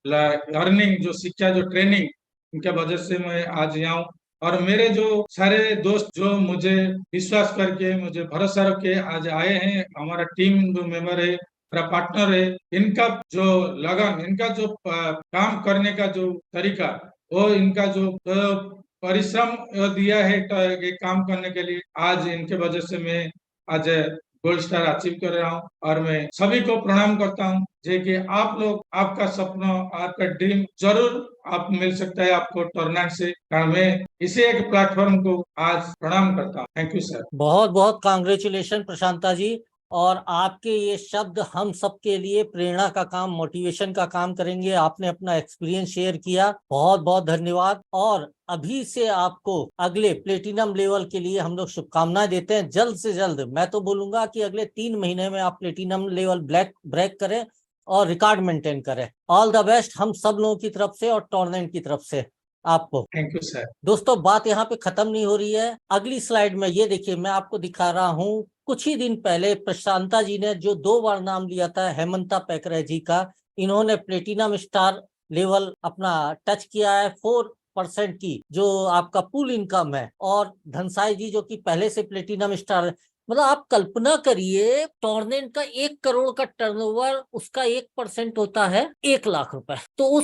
लर्निंग, जो शिक्षा, जो ट्रेनिंग, इनके वजह से मैं आज यहाँ हूँ। और मेरे जो सारे दोस्त जो मुझे विश्वास करके, मुझे भरोसा रख के आज आए हैं, हमारा टीम जो मेंबर है, मेरा पार्टनर है, इनका जो लगन, इनका जो काम करने का जो तरीका, वो इनका जो परिश्रम दिया है ये काम करने के लिए, आज इनके वजह से मैं आज गोल्ड स्टार अचीव कर रहा हूँ। और मैं सभी को प्रणाम करता हूँ जे कि आप लोग, आपका सपना, आपका ड्रीम जरूर आप मिल सकता है आपको टूर्नामेंट से। कारण मैं इसी एक प्लेटफॉर्म को आज प्रणाम करता हूँ। Thank you sir. बहुत बहुत कांग्रेचुलेशन प्रशांता जी। और आपके ये शब्द हम सबके लिए प्रेरणा का काम, मोटिवेशन का काम करेंगे। आपने अपना एक्सपीरियंस शेयर किया, बहुत बहुत धन्यवाद। और अभी से आपको अगले प्लेटिनम लेवल के लिए हम लोग शुभकामनाएं देते हैं। जल्द से जल्द, मैं तो बोलूंगा कि अगले 3 महीने में आप प्लेटिनम लेवल ब्रेक करें और रिकॉर्ड मेंटेन करें। ऑल द बेस्ट हम सब लोगों की तरफ से और टूर्नामेंट की तरफ से आपको। Thank you sir. दोस्तों, बात यहाँ पे खत्म नहीं हो रही है। अगली स्लाइड में ये देखिए, मैं आपको दिखा रहा हूँ कुछ ही दिन पहले प्रशांता जी ने जो 2 बार नाम लिया था हेमंता पैकरे जी का, इन्होंने प्लेटिनम स्टार लेवल अपना टच किया है। 4% की जो आपका पूल इनकम है। और धनसाई जी जो कि पहले से प्लेटिनम स्टार, मतलब आप कल्पना करिए, टूर्नामेंट का 1 करोड़ का टर्नओवर, उसका 1% होता है 1 लाख रुपए। तो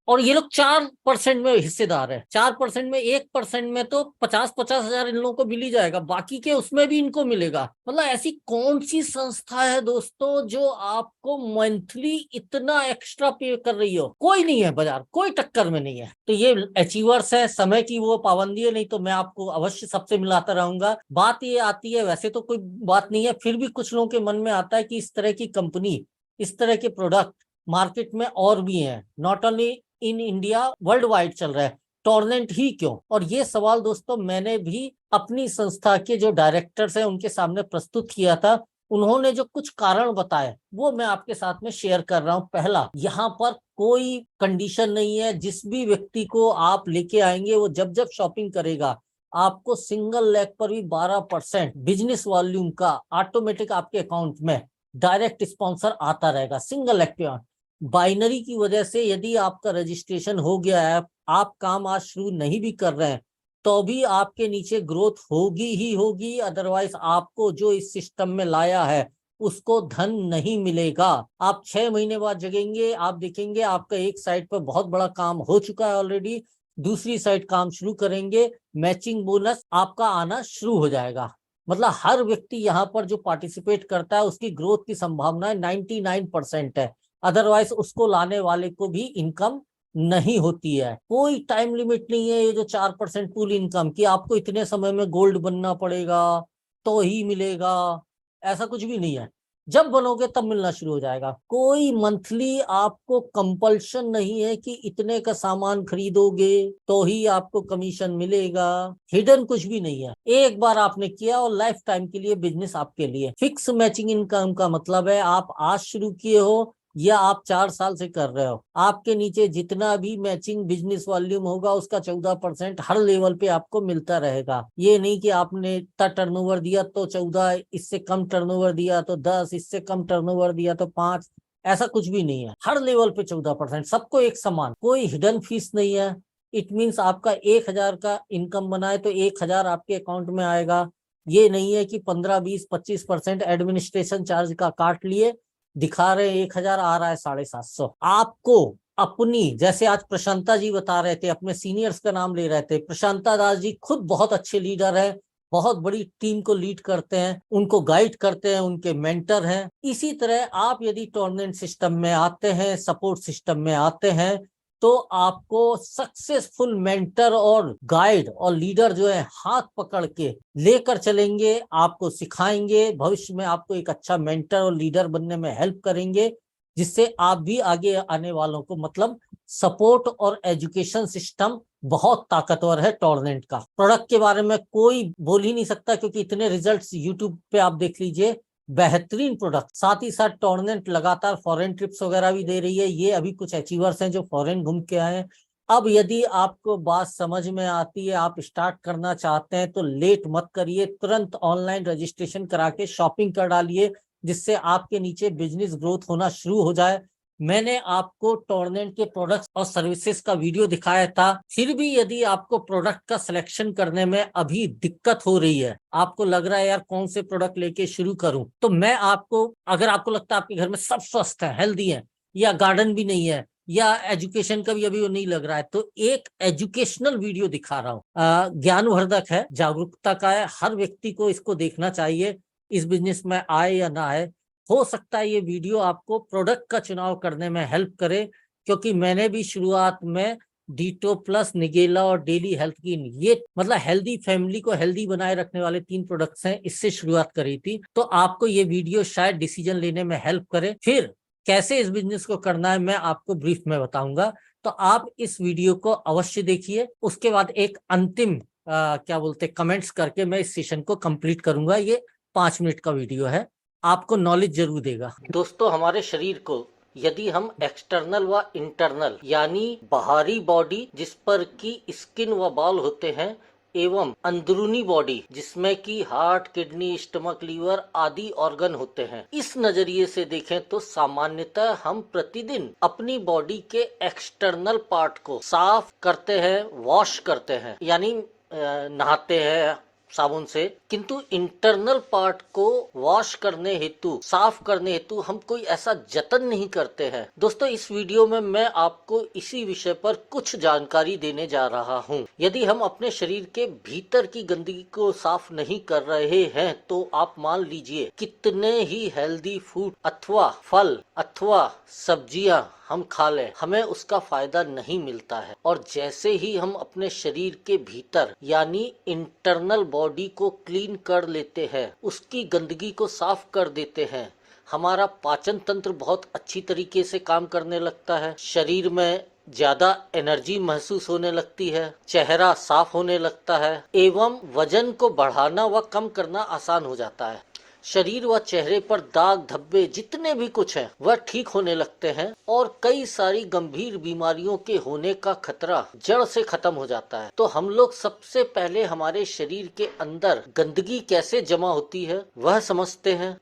और ये लोग 4% में हिस्सेदार है। 4% में 1% में तो 50-50 हजार इन लोगों को मिल ही जाएगा, बाकी के उसमें भी इनको मिलेगा। मतलब ऐसी कौन सी संस्था है दोस्तों जो आपको मंथली इतना एक्स्ट्रा पे कर रही हो? कोई नहीं है, बाजार कोई टक्कर में नहीं है। तो ये अचीवर्स है, समय की वो पाबंदी है, नहीं तो मैं आपको अवश्य सबसे मिलाता रहूंगा। बात ये आती है, वैसे तो कोई बात नहीं है, फिर भी कुछ लोगों के मन में आता है कि इस तरह की कंपनी इस तरह के प्रोडक्ट मार्केट में और भी हैं, not only in India, world wide चल रहा है। टॉर्नेंट ही क्यों? और ये सवाल दोस्तों मैंने भी अपनी संस्था के जो डायरेक्टर्स हैं उनके सामने प्रस्तुत किया था। उन्होंने जो कुछ कारण बताए वो मैं आपके साथ में शेयर कर रहा हूं। पहला, यहाँ पर कोई कंडीशन नहीं है, जिस भी व्यक्ति को आप लेके आएंगे वो जब जब शॉपिंग करेगा आपको सिंगल लेग पर भी 12% बिजनेस वॉल्यूम का ऑटोमेटिक आपके अकाउंट में डायरेक्ट स्पॉन्सर आता रहेगा सिंगल लेग पे। बाइनरी की वजह से यदि आपका रजिस्ट्रेशन हो गया है, आप काम आज शुरू नहीं भी कर रहे हैं, तो भी आपके नीचे ग्रोथ होगी ही होगी, अदरवाइज आपको जो इस सिस्टम में लाया है उसको धन नहीं मिलेगा। आप 6 महीने बाद जगेंगे, आप देखेंगे आपका एक साइड पर बहुत बड़ा काम हो चुका है ऑलरेडी, दूसरी साइड काम शुरू करेंगे, मैचिंग बोनस आपका आना शुरू हो जाएगा। मतलब हर व्यक्ति यहाँ पर जो पार्टिसिपेट करता है उसकी ग्रोथ की संभावना 99% है, अदरवाइज उसको लाने वाले को भी इनकम नहीं होती है। कोई टाइम लिमिट नहीं है ये जो 4% पूल इनकम की आपको इतने समय में गोल्ड बनना पड़ेगा तो ही मिलेगा, ऐसा कुछ भी नहीं है। जब बनोगे तब मिलना शुरू हो जाएगा। कोई मंथली आपको कंपल्शन नहीं है कि इतने का सामान खरीदोगे तो ही आपको कमीशन मिलेगा, हिडन कुछ भी नहीं है। एक बार आपने किया और लाइफ टाइम के लिए बिजनेस आपके लिए। फिक्स मैचिंग इनकम का मतलब है आप आज शुरू किए हो या आप 4 साल से कर रहे हो, आपके नीचे जितना भी मैचिंग बिजनेस वॉल्यूम होगा उसका 14% हर लेवल पे आपको मिलता रहेगा। ये नहीं कि आपने इतना टर्नओवर दिया तो 14, इससे कम टर्नओवर दिया तो 10, इससे कम टर्नओवर दिया तो 5, ऐसा कुछ भी नहीं है। हर लेवल पे 14%, सबको एक समान, कोई हिडन फीस नहीं है। इट मीन्स आपका 1000 का इनकम बनाए तो 1000 आपके अकाउंट में आएगा। ये नहीं है कि 15, 20, 25% एडमिनिस्ट्रेशन चार्ज का काट लिए, दिखा रहे 1000 आ रहा है 750। आपको अपनी, जैसे आज प्रशांता जी बता रहे थे, अपने सीनियर्स का नाम ले रहे थे, प्रशांता दास जी खुद बहुत अच्छे लीडर हैं, बहुत बड़ी टीम को लीड करते हैं, उनको गाइड करते हैं, उनके मेंटर हैं। इसी तरह आप यदि टूर्नामेंट सिस्टम में आते हैं, सपोर्ट सिस्टम में आते हैं, तो आपको सक्सेसफुल मेंटर और गाइड और लीडर जो है हाथ पकड़ के लेकर चलेंगे, आपको सिखाएंगे, भविष्य में आपको एक अच्छा मेंटर और लीडर बनने में हेल्प करेंगे, जिससे आप भी आगे आने वालों को, मतलब सपोर्ट और एजुकेशन सिस्टम बहुत ताकतवर है टूर्नामेंट का। प्रोडक्ट के बारे में कोई बोल ही नहीं सकता क्योंकि इतने रिजल्ट्स यूट्यूब पे आप देख लीजिए, बेहतरीन प्रोडक्ट। साथ ही साथ टूर्नामेंट लगातार फॉरेन ट्रिप्स वगैरह भी दे रही है। ये अभी कुछ अचीवर्स हैं जो फॉरेन घूम के आए हैं। अब यदि आपको बात समझ में आती है, आप स्टार्ट करना चाहते हैं, तो लेट मत करिए, तुरंत ऑनलाइन रजिस्ट्रेशन करा के शॉपिंग कर डालिए, जिससे आपके नीचे बिजनेस ग्रोथ होना शुरू हो जाए। मैंने आपको टूर्नामेंट के प्रोडक्ट्स और सर्विसेज का वीडियो दिखाया था। फिर भी यदि आपको प्रोडक्ट का सिलेक्शन करने में अभी दिक्कत हो रही है, आपको लग रहा है यार कौन से प्रोडक्ट लेके शुरू करूं, तो मैं आपको, अगर आपको लगता है आपके घर में सब स्वस्थ है, हेल्दी है, या गार्डन भी नहीं है, या एजुकेशन का भी अभी वो नहीं लग रहा है, तो एक एजुकेशनल वीडियो दिखा रहा हूँ। ज्ञानवर्धक है, जागरूकता का है, हर व्यक्ति को इसको देखना चाहिए, इस बिजनेस में आए या ना आए। हो सकता है ये वीडियो आपको प्रोडक्ट का चुनाव करने में हेल्प करे, क्योंकि मैंने भी शुरुआत में डीटो प्लस, निगेला और डेली हेल्थ की, ये मतलब हेल्दी फैमिली को हेल्दी बनाए रखने वाले 3 प्रोडक्ट्स हैं, इससे शुरुआत करी थी। तो आपको ये वीडियो शायद डिसीजन लेने में हेल्प करे। फिर कैसे इस बिजनेस को करना है मैं आपको ब्रीफ में बताऊंगा, तो आप इस वीडियो को अवश्य देखिए। उसके बाद एक अंतिम क्या बोलते कमेंट्स करके मैं इस सेशन को कंप्लीट करूंगा। ये 5 मिनट का वीडियो है, आपको नॉलेज जरूर देगा। दोस्तों, हमारे शरीर को यदि हम एक्सटर्नल व इंटरनल यानी बाहरी बॉडी जिस पर की स्किन व बाल होते हैं, एवं अंदरूनी बॉडी जिसमें कि हार्ट, किडनी, स्टमक, लीवर आदि ऑर्गन होते हैं, इस नजरिए से देखें तो सामान्यतः हम प्रतिदिन अपनी बॉडी के एक्सटर्नल पार्ट को साफ करते हैं, वॉश करते हैं, यानी नहाते हैं साबुन से, किंतु इंटरनल पार्ट को वॉश करने हेतु, साफ करने हेतु हम कोई ऐसा जतन नहीं करते हैं। दोस्तों, इस वीडियो में मैं आपको इसी विषय पर कुछ जानकारी देने जा रहा हूं। यदि हम अपने शरीर के भीतर की गंदगी को साफ नहीं कर रहे हैं, तो आप मान लीजिए कितने ही हेल्दी फूड अथवा फल अथवा सब्जियां हम खा लें, हमें उसका फायदा नहीं मिलता है। और जैसे ही हम अपने शरीर के भीतर यानी इंटरनल बॉडी को क्लीन कर लेते हैं, उसकी गंदगी को साफ कर देते हैं, हमारा पाचन तंत्र बहुत अच्छी तरीके से काम करने लगता है, शरीर में ज्यादा एनर्जी महसूस होने लगती है, चेहरा साफ होने लगता है एवं वजन को बढ़ाना व कम करना आसान हो जाता है। शरीर व चेहरे पर दाग धब्बे जितने भी कुछ हैं वह ठीक होने लगते हैं और कई सारी गंभीर बीमारियों के होने का खतरा जड़ से खत्म हो जाता है। तो हम लोग सबसे पहले हमारे शरीर के अंदर गंदगी कैसे जमा होती है वह समझते हैं।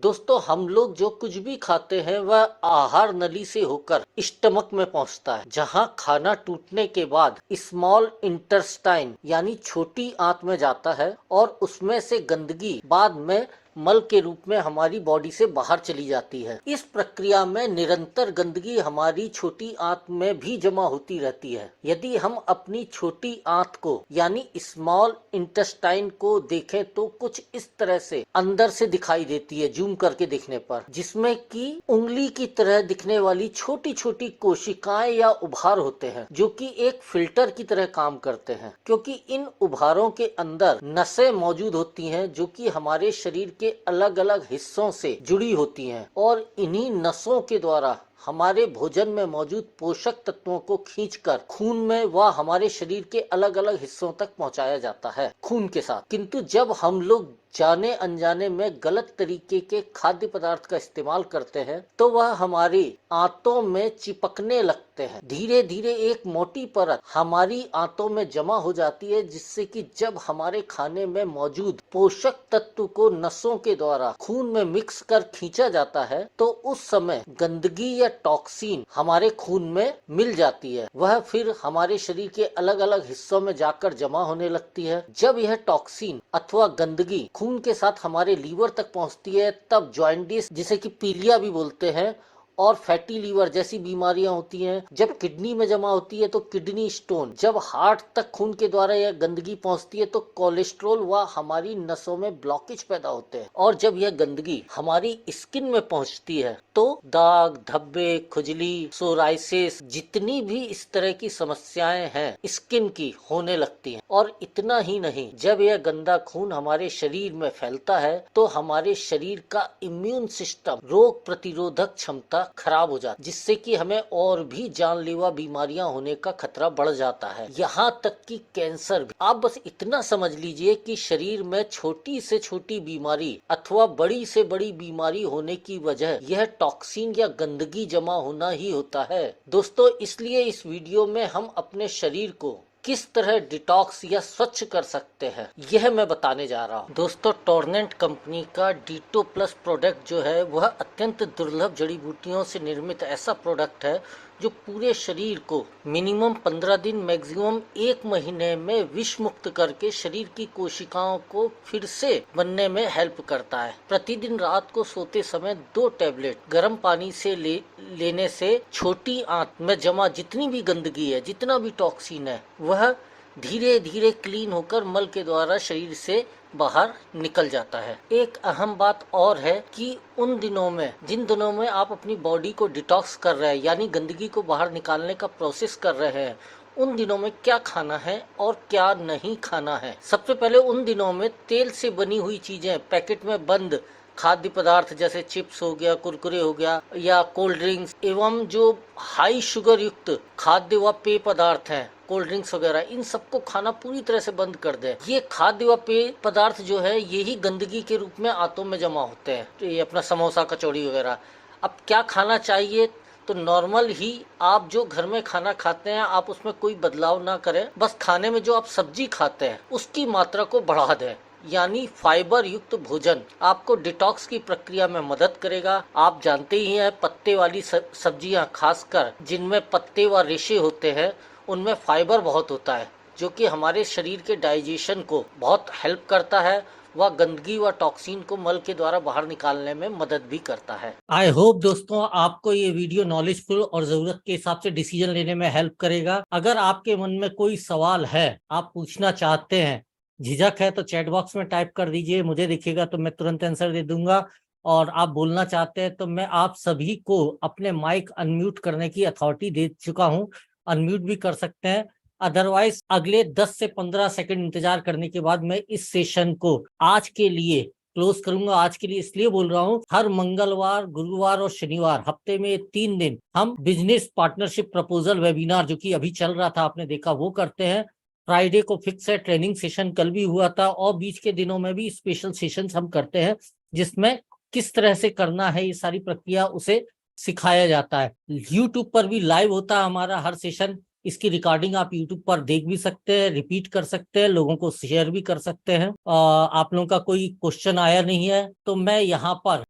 दोस्तों, हम लोग जो कुछ भी खाते हैं वह आहार नली से होकर स्टमक में पहुंचता है, जहां खाना टूटने के बाद स्मॉल इंटेस्टाइन यानी छोटी आंत में जाता है और उसमें से गंदगी बाद में मल के रूप में हमारी बॉडी से बाहर चली जाती है। इस प्रक्रिया में निरंतर गंदगी हमारी छोटी आंत में भी जमा होती रहती है। यदि हम अपनी छोटी आंत को यानी स्मॉल इंटेस्टाइन को देखें तो कुछ इस तरह से अंदर से दिखाई देती है जूम करके देखने पर, जिसमें कि उंगली की तरह दिखने वाली छोटी छोटी कोशिकाएं या उभार होते हैं जो कि एक फिल्टर की तरह काम करते हैं, क्योंकि इन उभारों के अंदर नसें मौजूद होती हैं जो कि हमारे शरीर के अलग अलग हिस्सों से जुड़ी होती हैं और इन्हीं नसों के द्वारा हमारे भोजन में मौजूद पोषक तत्वों को खींचकर खून में व हमारे शरीर के अलग अलग हिस्सों तक पहुंचाया जाता है खून के साथ। किंतु जब हम लोग जाने अनजाने में गलत तरीके के खाद्य पदार्थ का इस्तेमाल करते हैं तो वह हमारी आंतों में चिपकने लगते हैं। धीरे धीरे एक मोटी परत हमारी आंतों में जमा हो जाती है, जिससे कि जब हमारे खाने में मौजूद पोषक तत्व को नसों के द्वारा खून में मिक्स कर खींचा जाता है तो उस समय गंदगी या टॉक्सिन हमारे खून में मिल जाती है। वह फिर हमारे शरीर के अलग अलग हिस्सों में जाकर जमा होने लगती है। जब यह टॉक्सिन अथवा गंदगी खून के साथ हमारे लीवर तक पहुंचती है तब जॉइंटिस, जिसे कि पीलिया भी बोलते हैं, और फैटी लीवर जैसी बीमारियां होती हैं। जब किडनी में जमा होती है तो किडनी स्टोन, जब हार्ट तक खून के द्वारा यह गंदगी पहुंचती है तो कोलेस्ट्रॉल व हमारी नसों में ब्लॉकेज पैदा होते हैं। और जब यह गंदगी हमारी स्किन में पहुंचती है तो दाग धब्बे, खुजली, सोराइसिस, जितनी भी इस तरह की समस्याएं हैं स्किन की होने लगती हैं। और इतना ही नहीं, जब यह गंदा खून हमारे शरीर में फैलता है तो हमारे शरीर का इम्यून सिस्टम, रोग प्रतिरोधक क्षमता खराब हो जाती है, जिससे कि हमें और भी जानलेवा बीमारियां होने का खतरा बढ़ जाता है, यहाँ तक कि कैंसर भी। आप बस इतना समझ लीजिए कि शरीर में छोटी से छोटी बीमारी अथवा बड़ी से बड़ी बीमारी होने की वजह यह टॉक्सिन या गंदगी जमा होना ही होता है। दोस्तों, इसलिए इस वीडियो में हम अपने शरीर को किस तरह डिटॉक्स या स्वच्छ कर सकते हैं यह मैं बताने जा रहा हूँ। दोस्तों, टोरनेंट कंपनी का डिटो प्लस प्रोडक्ट जो है वह अत्यंत दुर्लभ जड़ी बूटियों से निर्मित ऐसा प्रोडक्ट है जो पूरे शरीर को मिनिमम 15 दिन मैक्सिमम 1 महीने में विष मुक्त करके शरीर की कोशिकाओं को फिर से बनने में हेल्प करता है। प्रतिदिन रात को सोते समय 2 टैबलेट गर्म पानी से लेने से छोटी आंत में जमा जितनी भी गंदगी है, जितना भी टॉक्सिन है, वह धीरे धीरे क्लीन होकर मल के द्वारा शरीर से बाहर निकल जाता है। एक अहम बात और है कि उन दिनों में, जिन दिनों में आप अपनी बॉडी को डिटॉक्स कर रहे हैं यानी गंदगी को बाहर निकालने का प्रोसेस कर रहे हैं, उन दिनों में क्या खाना है और क्या नहीं खाना है। सबसे पहले उन दिनों में तेल से बनी हुई चीजें, पैकेट में बंद खाद्य पदार्थ जैसे चिप्स हो गया, कुरकुरे हो गया या कोल्ड ड्रिंक्स एवं जो हाई शुगर युक्त खाद्य व पेय पदार्थ हैं, कोल्ड ड्रिंक्स वगैरह, इन सबको खाना पूरी तरह से बंद कर दे। ये खाद्य व पेय पदार्थ जो है यही गंदगी के रूप में आंतों में जमा होते हैं, तो ये अपना समोसा, कचौड़ी वगैरह। अब क्या खाना चाहिए? तो नॉर्मल ही आप जो घर में खाना खाते हैं आप उसमें कोई बदलाव ना करें, बस खाने में जो आप सब्जी खाते हैं उसकी मात्रा को बढ़ा दें, यानी फाइबर युक्त भोजन आपको डिटॉक्स की प्रक्रिया में मदद करेगा। आप जानते ही हैं पत्ते वाली सब्जियां, खासकर जिनमें पत्ते व रेशे होते हैं, उनमें फाइबर बहुत होता है जो कि हमारे शरीर के डाइजेशन को बहुत हेल्प करता है व गंदगी व टॉक्सिन को मल के द्वारा बाहर निकालने में मदद भी करता है। आई होप दोस्तों आपको ये वीडियो नॉलेजफुल और जरूरत के हिसाब से डिसीजन लेने में हेल्प करेगा। अगर आपके मन में कोई सवाल है, आप पूछना चाहते हैं, झिझक है, तो चैट बॉक्स में टाइप कर दीजिए, मुझे दिखेगा तो मैं तुरंत आंसर दे दूंगा। और आप बोलना चाहते हैं तो मैं आप सभी को अपने माइक अनम्यूट करने की अथॉरिटी दे चुका हूं, अनम्यूट भी कर सकते हैं। अदरवाइज अगले 10 से 15 सेकंड इंतजार करने के बाद मैं इस सेशन को आज के लिए क्लोज करूंगा। आज के लिए इसलिए बोल रहा हूँ, हर मंगलवार, गुरुवार और शनिवार, हफ्ते में 3 दिन हम बिजनेस पार्टनरशिप प्रपोजल वेबिनार, जो कि अभी चल रहा था, आपने देखा, वो करते हैं। फ्राइडे को फिक्स है ट्रेनिंग सेशन, कल भी हुआ था, और बीच के दिनों में भी स्पेशल सेशंस हम करते हैं, जिसमें किस तरह से करना है ये सारी प्रक्रिया उसे सिखाया जाता है। यूट्यूब पर भी लाइव होता है हमारा हर सेशन। इसकी रिकॉर्डिंग आप यूट्यूब पर देख भी सकते हैं, रिपीट कर सकते हैं, लोगों को शेयर भी कर सकते हैं। आप लोगों का कोई क्वेश्चन आया नहीं है तो मैं यहाँ पर